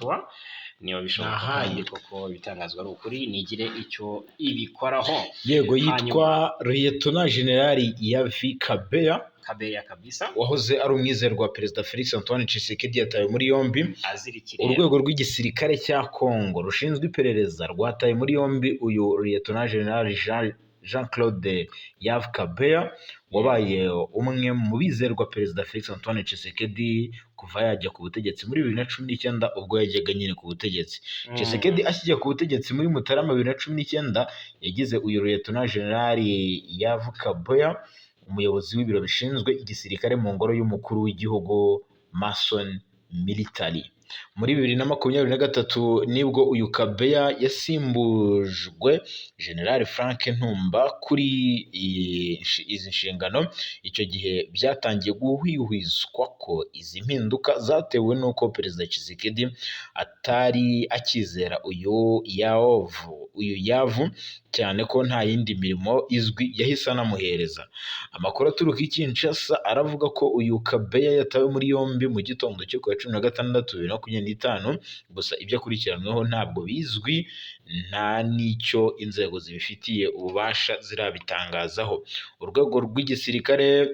Niba bishoboka kandi koko bitangazwa ari ukuri, nigire icyo ibikoraho. Yego, yitwa Lieutenant General Yavi Kabeya kabisa, wahoze ari umwizerwa wa Perezida Felix Antoine Tshisekedi, yatawe muri yombi. Urwego rw'igisirikare cya Kongo rushinzwe iperereza rwataye muri yombi uyu Lieutenant General Jean-Claude Yavi Kabeya, wabaye umwe mu bizerwa Perezida Felix Antoine Tshisekedi kuva yajya ku butegetsi muri 2019, ubwo yajyaga nyine ku butegetsi. Tshisekedi akijya ku butegetsi muri Mutarama 2019 yagize uyu Lieutenant General Yavi Kabeya umuyobozi w'ibiro bishinzwe igisirikare mu ngoro y'umukuru w'igihugu Mason Military. Muri 2023 nibwo uyu Kabeya yasimbujwe General Frank Ntumba kuri izi nshingano. Icyo gihe byatangiye guhwihwiswa ko izi mpinduka zatewe n'uko Perezida Tshisekedi atari akizera uyu Yavu cyane ko nta yindi mirimo izwi yahise anamuhereza. Amakuru aturuka i Kinshasa aravuga ko uyu Kabeya yatawe muri yombi mu gitondo cyo ku 16 2025, gusa ibyo akurikiranweho ntabwo bizwi, nta n'icyo inzego zibifitiye ububasha zirabitangazaho. Urwego rw'igisirikare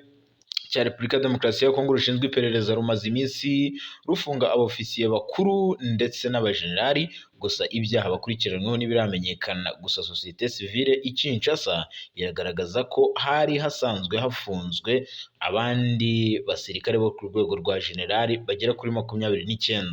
cya Repubulika ya Demokarasi ya Kongo rushinzwe iperereza rumaze iminsi rufunga abofisiye bakuru ndetse n'abajenerali, gusa ibyaha bakurikiranyweho ntibiramenyekana. Gusa sosiyete sivile i Kinshasa iragaragaza ko hari hasanzwe hafunzwe abandi basirikare bo ku rwego rwa generali bagera kuri 29,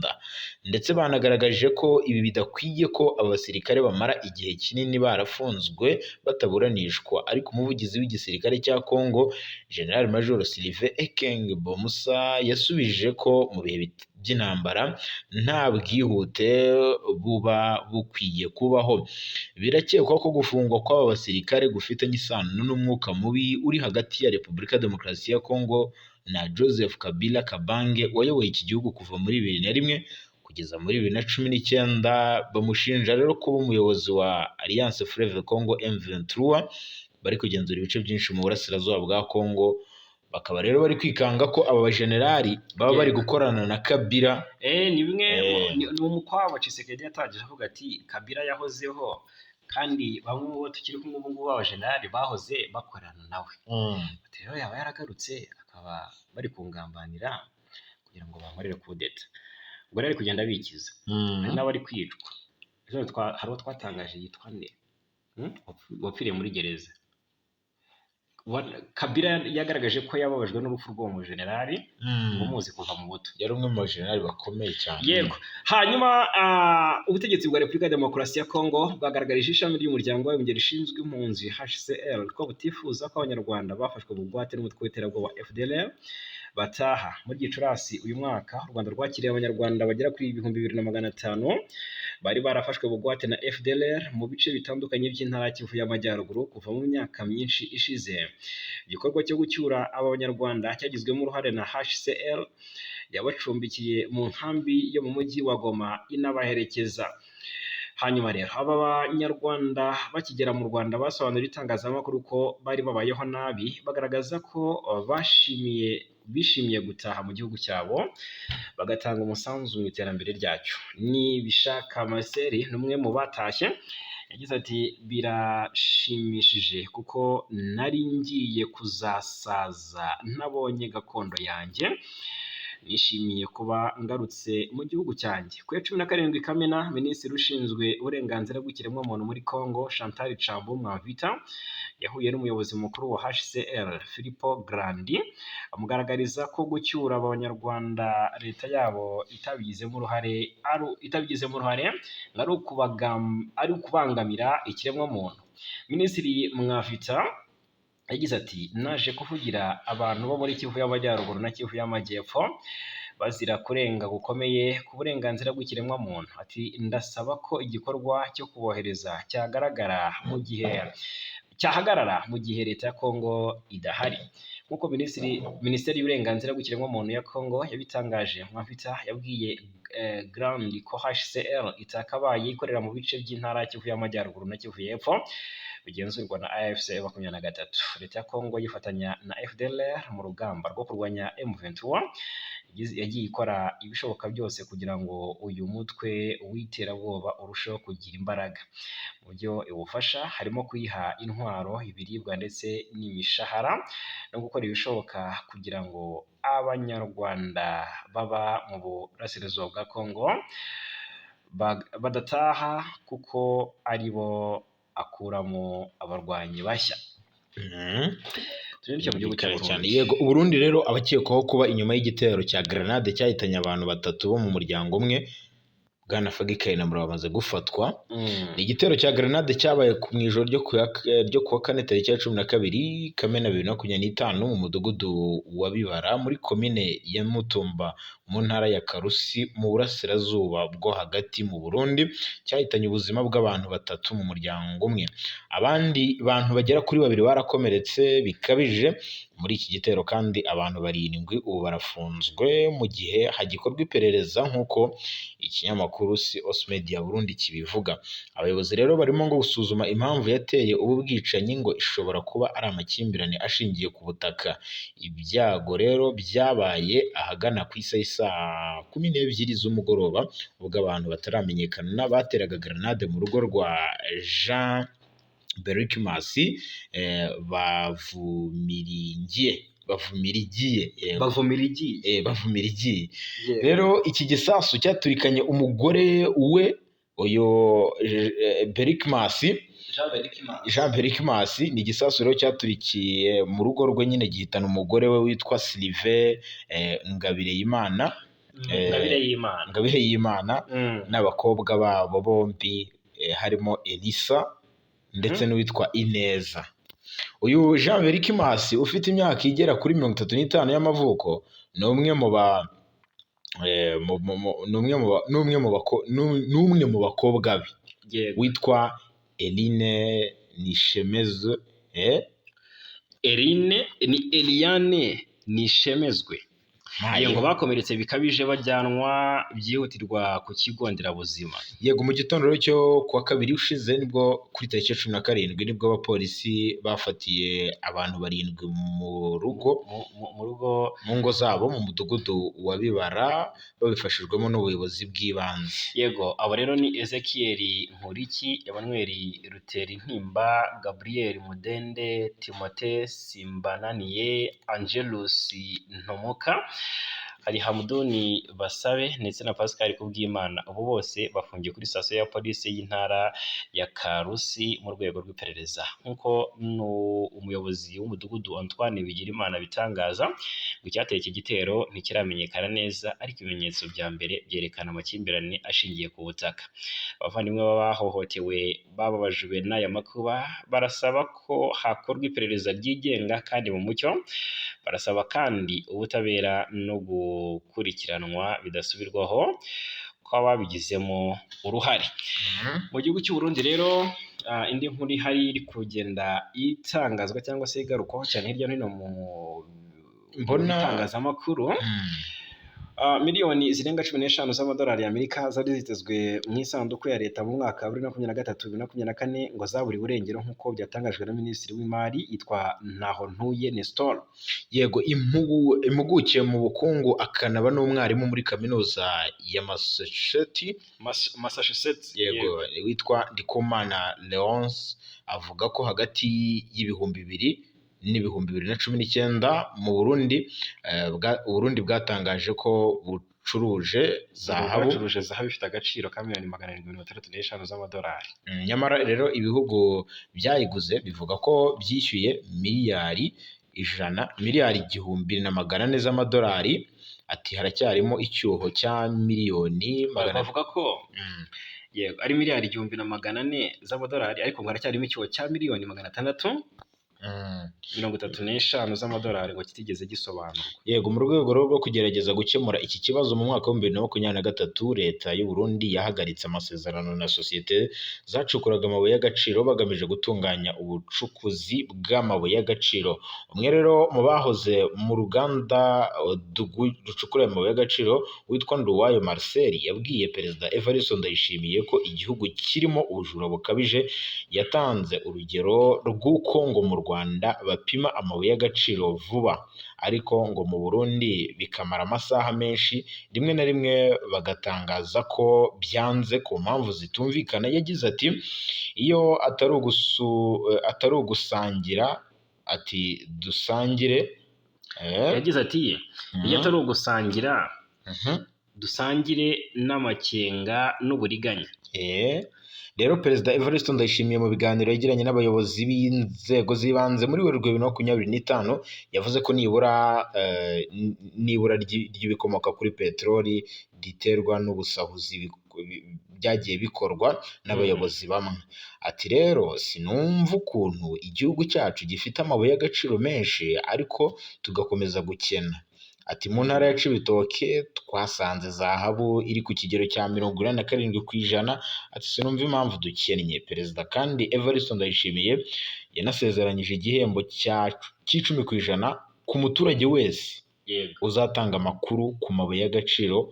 ndetse banagaragaje ko ibi bidakwiye ko aba basirikare bamara igihe kinini barafunzwe bataburanishwa. Ariko umuvugizi w'igisirikare cya Kongo General Major Sylvain Ekenge Bomusa yasubije ko mu bihe by'intambara nta bwihute buba bukwiye kubaho. Birakekwa ko gufungwa kw'aba basirikare gufitanye isano n'umwuka mubi uri hagati ya Repubulika ya Demokarasi ya Kongo na Joseph Kabila Kabange wayoboye iki gihugu kuva muri 2001 kugeza muri 2019. Bamushinja rero kuba umuyobozi wa Alliance Fleuve Congo M23 bari kugenzura ibice byinshi mu burasirazuba bwa Kongo bakaba rero bari kwikanga ko aba bajenerali baba bari gukorana na Kabila. Ni bimwe ni umukwabo Tshisekedi yatangije avuga ati Kabila yahozeho kandi bamwe mu bo tukiri kumwe ubu ngubu abajenerali bahoze bakorana nawe. Rero yaba yaragarutse akaba bari kungambanira kugira ngo bankorere kudeta. Ubwo rero ari kugenda bikiza. Hari n'abari kwicwa. Hari uwo twatangaje yitwa nde? Wapfiriye muri gereza. Kabila yagaragaje ko yababajwe n'urupfu rw'uwo mujenerali ngo muzi kuva mu buto. Yari umwe mu bajenerali bakomeye cyane. Yego. Hanyuma ubutegetsi bwa Repubulika ya Demokarasi ya Kongo bwagaragarije ishami ry'umuryango w'abibumbye rishinzwe impunzi HCR ko butifuza ko abanyarwanda bafashwe bugwate n'umutwe w'iterabwoba FDLR bataha. Muri Gicurasi uyu mwaka u Rwanda rwakiriye abanyarwanda bagera kuri 2,500 bari barafashwe bugwate na FDLR mu bice bitandukanye by'intara Kivu y'Amajyaruguru kuva mu myaka myinshi ishize. Igikorwa cyo gucyura aba banyarwanda cyagizwemo uruhare na HCR yabacumbikiye mu nkambi yo mu mujyi wa Goma inabaherekeza. Hanyuma rero aba banyarwanda bakigera mu Rwanda basobanurira itangazamakuru ko bari babayeho nabi, bagaragaza ko bishimiye gutaha mu gihugu cyabo bagatanga umusanzu mu iterambere ryacyo. Ni Bishaka Marcel n'umwe mu batashye yagize ati birashimishije kuko nari ngiye kuzasaza ntabonye gakondo yanjye, nishimiye kuba ngarutse mu gihugu cyanjye. Ku ya 17 Kamena, Minisitiri ushinzwe uburenganzira bw'ikiremwamuntu muri Congo Chantal Tshamba Mwavita yahuye n'umuyobozi mukuru wa HCR Filippo Grandi amugaragariza ko gucyura abanyarwanda leta yabo itabigizemo uruhare ari ukubangamira ikiremwamuntu. Minisitiri Mwavita yagize ati naje kuvugira abantu bo muri Kivu y'Amajyaruguru na Kivu y'Amajyepfo bazira kurenga gukomeye ku burenganzira bw'ikiremwamuntu. Ati ndasaba ko igikorwa cyo kubohereza cyahagarara mu gihe leta ya Kongo idahari. Nk'uko Minisiteri y'uburenganzira bw'ikiremwamuntu ya Kongo yabitangaje, Mwavita yabwiye Grandi ko HCR itakabaye ikorera mu bice by'intara Kivu y'Amajyaruguru na Kivu y'Epfo bigenzurwa na AFC 23. Leta ya Kongo yifatanya na FDLR mu rugamba rwo kurwanya M23 yagiye ikora ibishoboka byose kugira ngo uyu mutwe w'iterabwoba urusheho kugira imbaraga. Mu byo iwufasha harimo kuyiha intwaro, ibiribwa ndetse n'imishahara no gukora ibishoboka kugira ngo abanyarwanda baba mu burasirazuba bwa Kongo badataha kuko ari bo akuramo abarwanyi bashya. Yego, Uburundi rero abakekwaho kuba inyuma y'igitero cya grenade cyahitanye abantu 3 bo mu muryango umwe Bwana Fagikayi na Mura bamaze gufatwa. Ni igitero cya grenade cyabaye mu ijoro ryo kuwa kane tariki ya 12 Kamena 2025 mu mudugudu wa Bibara muri komine ya Mutumba mu ntara ya Karusi mu burasirazuba bwo hagati mu Burundi, cyahitanye ubuzima bw'abantu 3 mu muryango umwe. Abandi bantu bagera kuri 2 barakomeretse bikabije muri iki gitero, kandi abantu 7 ubu barafunzwe mu gihe hagikorwa iperereza nk'uko ikinyamakuru Os Media Burundi kibivuga. Abayobozi rero barimo ngo gusuzuma impamvu yateye ubu bwicanyi, ngo ishobora kuba ari amakimbirane ashingiye ku butaka. Ibyago rero byabaye ahagana ku saa 12 z'umugoroba ubwo abantu bataramenyekana bateraga grenade mu rugo rwa Jean Berikimasi bavumirigiye. Rero iki gisasu cyaturikanye umugore we uyo Berikimasi Jean Berikimasi. Ni igisasu rero cyaturikiye mu rugo rwe nyine gihitana umugore we witwa Sylvain Ngabireyimana n'abakobwa babo bombi harimo Elisa ndetse n'uwitwa Ineza. Uyu Jean Berikimasi ufite imyaka igera kuri 35 y'amavuko ni umwe mu bakobwa be witwa Eliane Nishemezwe. Eliane Nishemezwe ngo bakomeretse bikabije bajyanwa byihutirwa ku kigo nderabuzima. Yego, mu gitondo cyo kuwa kabiri ushize nibwo kuri tariki 17 nibwo abapolisi bafatiye abantu 7 mu ngo zabo mu mudugudu wa Bibara babifashijwemo n'ubuyobozi bw'ibanze. Yego, abo rero ni Ezekiel Nkuriki, Emmanuel Ruterintimba, Gabriel Mudende, Timothée Simbananiye, Angelus Ntomoka, hari Hamudoni Basabe ndetse na Pascal Kubwimana. Abo bose bafungiye kuri sitasiyo ya polisi y'intara ya Karusi mu rwego rw'iperereza. Nk'uko umuyobozi w'umudugudu Antoine Bigirimana bitangaza, ngo icyateye iki gitero ntikiramenyekana neza, ariko ibimenyetso bya mbere byerekana amakimbirane ashingiye ku butaka. Abavandimwe b'abahohotewe bababajwe n'aya makuba barasaba ko hakorwa iperereza ryigenga kandi mu mucyo. Barasaba kandi ubutabera no gukurikiranwa bidasubirwaho kw'ababigizemo uruhare. Mu gihugu cy'u Burundi rero indi nkuru ihari iri kugenda itangazwa cyangwa se igarukwaho cyane hirya no hino mu itangazamakuru, miliyoni zirenga 15 z'amadolari y'Amerika zari zitezwe mu isanduku ya leta mu mwaka wa 2023-2024 ngo zaburiwe irengero nk'uko byatangajwe na Minisitiri w'Imari yitwa Ntahontuye Nestor. Yego, impuguke mu bukungu akanaba n'umwarimu muri kaminuza ya Massachusetts, yego, witwa Ndikumana Leonce avuga ko hagati y'ibihumbi 2019 mu Burundi bwatangaje ko bucuruje zahabu ifite agaciro ka miliyoni 765 z'amadolari. Nyamara rero ibihugu byayiguze bivuga ko byishyuye miliyari 1,400 z'amadolari. Ati haracyarimo icyuho cya miliyoni bavuga ko yego ari miliyari 1,400 z'amadolari, ariko ngo haracyarimo icyuho cya miliyoni 635 z'amadolari ngo kitigeze gisobanurwa. Yego, mu rwego rwo kugerageza gukemura iki kibazo mu mwaka wa 2023 leta y'u Burundi yahagaritse amasezerano na sosiyete zacukuraga amabuye y'agaciro bagamije gutunganya ubucukuzi bw'amabuye y'agaciro. Umwe rero mu bahoze mu ruganda rucukura amabuye y'agaciro witwa Nduwayo Marcel yabwiye Perezida Evariste Ndayishimiye ko igihugu kirimo ubujura bukabije. Yatanze urugero rw'uko ngo mu Rwanda bapima amabuye y'agaciro vuba, ariko ngo mu Burundi bikamara amasaha menshi, rimwe na rimwe bagatangaza ko byanze ku mpamvu zitumvikana. Yagize ati iyo atari ugusangira, ati dusangire. Yagize ati iyo atari ugusangira dusangire n'amakenga n'uburiganya. Rero Perezida Evariste Ndayishimiye mu biganiro yagiranye n'abayobozi b'inzego z'ibanze muri Werurwe 2025 yavuze ko nibura ry'ibikomoka kuri peteroli riterwa n'ubusahuzi byagiye bikorwa n'abayobozi bamwe. Ati rero sinumva ukuntu igihugu cyacu gifite amabuye y'agaciro menshi ariko tugakomeza gukena. Ati mu ntara ya Cibitoke twasanze zahabu iri ku kigero cya 47%. Ati sinumva impamvu dukennye. Perezida kandi Evariste Ndayishimiye yanasezeranyije igihembo cy'10% ku muturage wese uzatanga amakuru ku mabuye y'agaciro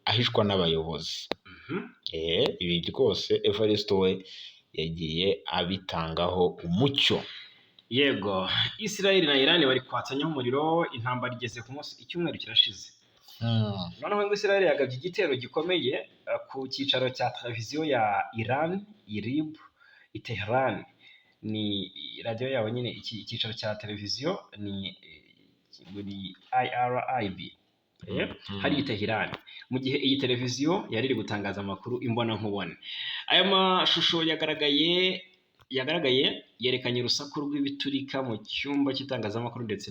ahishwa n'abayobozi. Ibi rwose Evariste we yagiye abitangaho umucyo. Yego, Israel na Iran bari kwatsanyaho umuriro, intambara igeze ku munsi icyumweru kirashize. Noneho ngo Israel yagabye igitero gikomeye ku cyicaro cya televiziyo ya Iran, IRIB, i Tehran. Ni radio yabo nyine, icyicaro cya televiziyo ni IRIB. Hari i Tehran. Mu gihe iyi televiziyo yari iri gutangaza amakuru imbona nkubone. Aya mashusho yagaragaye yerekanye urusaku rw'ibiturika mu cyumba cy'itangazamakuru ndetse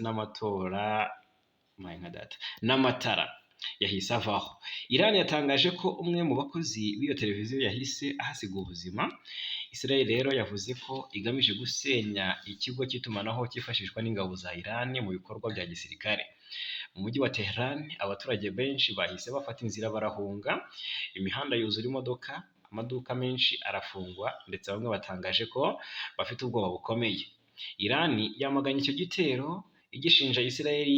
n'amatara yahise avaho. Iran yatangaje ko umwe mu bakozi b'iyo televiziyo yahise ahasiga ubuzima. Israel rero yavuze ko igamije gusenya ikigo cy'itumanaho cyifashishwa n'ingabo za Iran mu bikorwa bya gisirikare. Mu mujyi wa Tehran abaturage benshi bahise bafata inzira barahunga, imihanda yuzura imodoka, amaduka menshi arafungwa ndetse bamwe batangaje ko bafite ubwoba bukomeye. Iran yamaganye icyo gitero igishinja Israel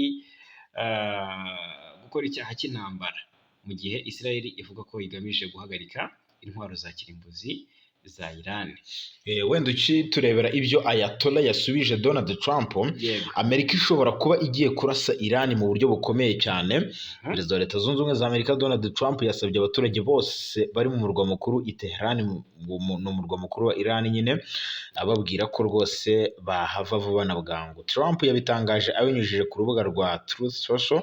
gukora icyaha cy'intambara mu gihe Israel ivuga ko igamije guhagarika intwaro za kirimbuzi za Iran. Wenda turebera ibyo Ayatollah yasubije Donald Trump, Amerika ishobora kuba igiye kurasa Iran mu buryo bukomeye cyane. Perezida wa Leta Zunze Ubumwe za Amerika Donald Trump yasabye abaturage bose bari mu murwa mukuru i Tehran, mu murwa mukuru wa Iran nyine, ababwira ko rwose bahava vuba na bwangu. Trump yabitangaje abinyujije ku rubuga rwa Truth Social,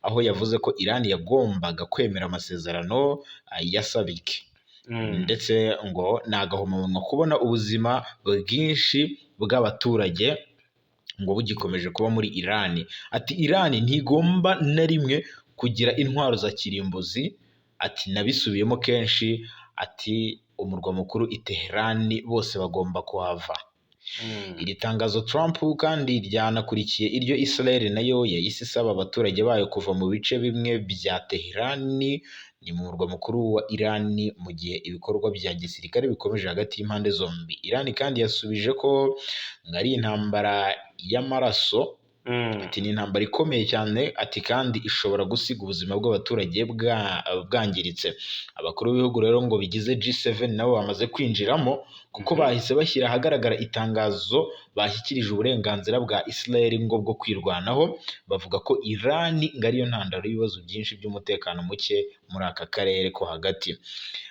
aho yavuze ko Iran yagombaga kwemera amasezerano yasabike. Ndetse ngo ni agahomamunwa kubona ubuzima bwinshi bw'abaturage ngo bugikomeje kuba muri Iran. Ati Iran ntigomba na rimwe kugira intwaro za kirimbuzi. Ati nabisubiyemo kenshi. Ati umurwa mukuru i Tehran bose bagomba kuhava. Iri tangazo Trump kandi ryanakurikiye iryo Israel nayo yahise isaba abaturage bayo kuva mu bice bimwe bya Tehran, ni mu murwa mukuru wa Iran, mu gihe ibikorwa bya gisirikare bikomeje hagati y'impande zombi. Iran kandi yasubije ko ari intambara y'amaraso. Ati ni intambara ikomeye cyane. Ati kandi ishobora gusiga ubuzima bw'abaturage bwangiritse. Abakuru b'ibihugu rero ngo bigize G7 nabo bamaze kwinjiramo, kuko bahise bashyira ahagaragara itangazo bashyikirije uburenganzira bwa Israel ngo bwo kwirwanaho. Bavuga ko Iran ngo ariyo ntandaro y'ibibazo byinshi by'umutekano muke muri aka karere ko hagati.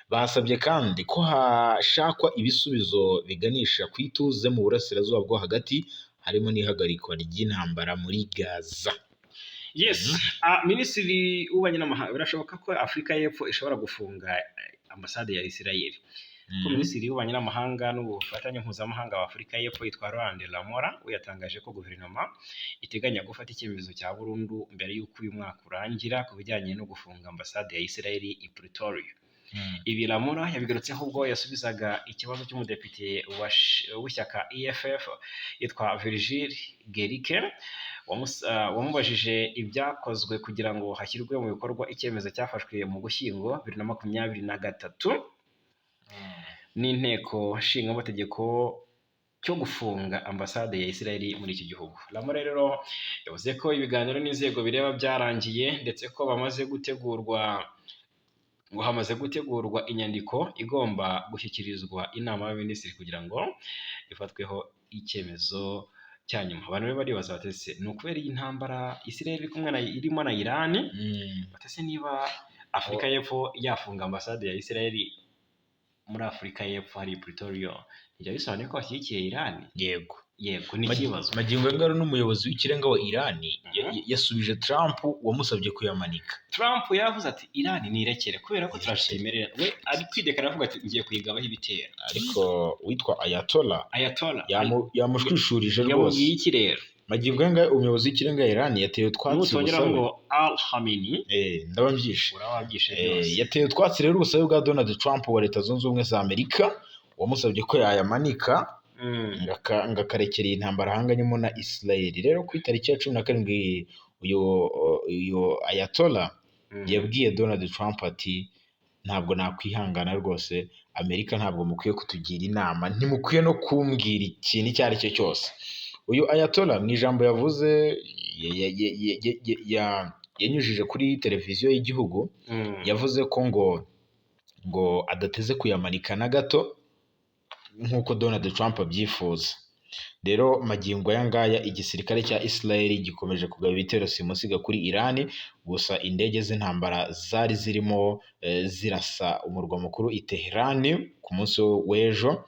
Basabye kandi ko hashakwa ibisubizo biganisha ku ituze mu burasirazuba bwo hagati, harimo n'ihagarikwa ry'intambara muri Gaza. Minisitiri w'ububanyi n'amahanga, birashoboka ko Afurika y'Epfo ishobora gufunga ambasade ya Israel. Ko Minisitiri w'ububanyi n'amahanga n'ubufatanye mpuzamahanga wa Afurika y'Epfo yitwa Roland Lamora, we yatangaje ko guverinoma iteganya gufata icyemezo cya burundu mbere y'uko uyu mwaka urangira ku bijyanye no gufunga ambasade ya Israel i Pretoria. Ibi Lamora yabigarutseho ubwo yasubizaga ikibazo cy'umudepite w'ishyaka EFF yitwa Virgile Gerike, wamubajije ibyakozwe kugira ngo hashyirwe mu bikorwa icyemezo cyafashwe mu Gushyingo 2023 n'inteko nshingamategeko cyo gufunga ambasade ya Israel muri iki gihugu. Lamora rero yavuze ko ibiganiro n'inzego bireba byarangiye, ndetse ko hamaze gutegurwa inyandiko igomba gushyikirizwa inama y'abaminisitiri kugira ngo ifatweho icyemezo cya nyuma. Abantu rero baribaza batese ni ukubera iyi ntambara Israel irimo na Iran, batese niba Afurika y'Epfo yafunga ambasade ya Israel muri Afurika y'Epfo hari Pretoria, ntijya bisobanuye ko bashyigikiye Iran? Yego ni ikibazo. Magingo ngaro n'umuyobozi w'ikirenga wa Iran yasubije Trump wamusabye kuyamanika. Trump yaravuze ati Iran nirekere kubera ko turashemerera. We ari kwidekara avuga ati ngiye kuyigabaho ibitero. Ariko witwa Ayatollah yamushwishurije rwose. Yamubwiye iki rero? Magingo ngaro umuyobozi w'ikirenga Iran yateye utwatsi ubusabe ngo Al-Khamenei ndababyishe byose. Yateye utwatsi rero ubusabe bwa Donald Trump wa Leta Zunze Ubumwe za Amerika wamusabye ko yayamanika ngakarekereye intambara ahanganyemo na Israel. Rero ku itariki ya 17 uyu Ayatollah yabwiye Donald Trump ati ntabwo nakwihangana rwose, Amerika ntabwo mukwiye kutugira inama, ntimukwiye no kumbwira ikintu icyo ari cyo cyose. Uyu Ayatollah mu ijambo yavuze yanyujije kuri televiziyo y'igihugu, yavuze ko ngo adateze kuyamanika na gato nk'uko Donald Trump abyifuza. Rero magingo aya ngaya igisirikare cya Israel gikomeje kugaba ibitero simusiga kuri Iran, gusa indege z'intambara zari zirimo zirasa umurwa mukuru i Tehran ku munsi w'ejo.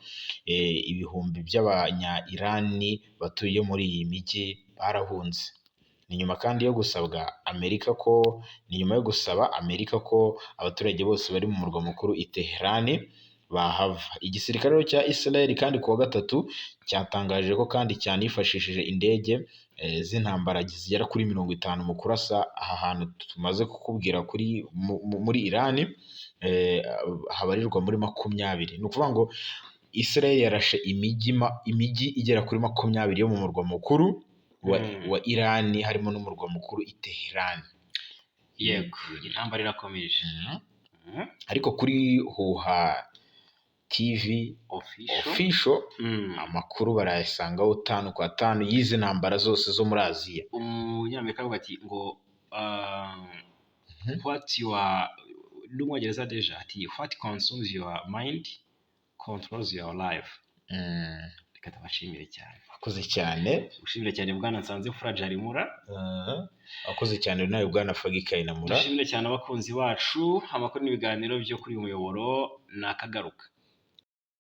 Ibihumbi by'abanya Iran batuye muri iyi mijyi barahunze. Ni nyuma kandi yo gusaba Amerika ko abaturage bose bari mu murwa mukuru i Tehran bahava. Igisirikare cya Israel kandi kuwa gatatu cyatangaje ko kandi cyanifashishije indege z'intambara zigera kuri 50 mu kurasa aha hantu tumaze kukubwira muri Iran, habarirwa muri 20. Ni ukuvuga ngo Israel yarashe imijyi igera kuri 20 yo mu murwa mukuru wa Iran, harimo n'umurwa mukuru i Tehran. Yego, intambara irakomeje. Ariko kuri Huha TV official amakuru barayasangaho 5 kwa 5 y'izi ntambara zose zo muri Aziya. Umunyamerika avuga ati ngo what you are n'umwongereza deja ati what consumes your mind controls your life. Reka tubashimire cyane. Akoze cyane. Ushimire cyane bwana Nsanze Fragile Mura. Akoze cyane nawe bwana Fagikayi na Mura. Dushimire cyane abakunzi bacu, amakuru n'ibiganiro byo kuri uyu muyoboro nakagaruka.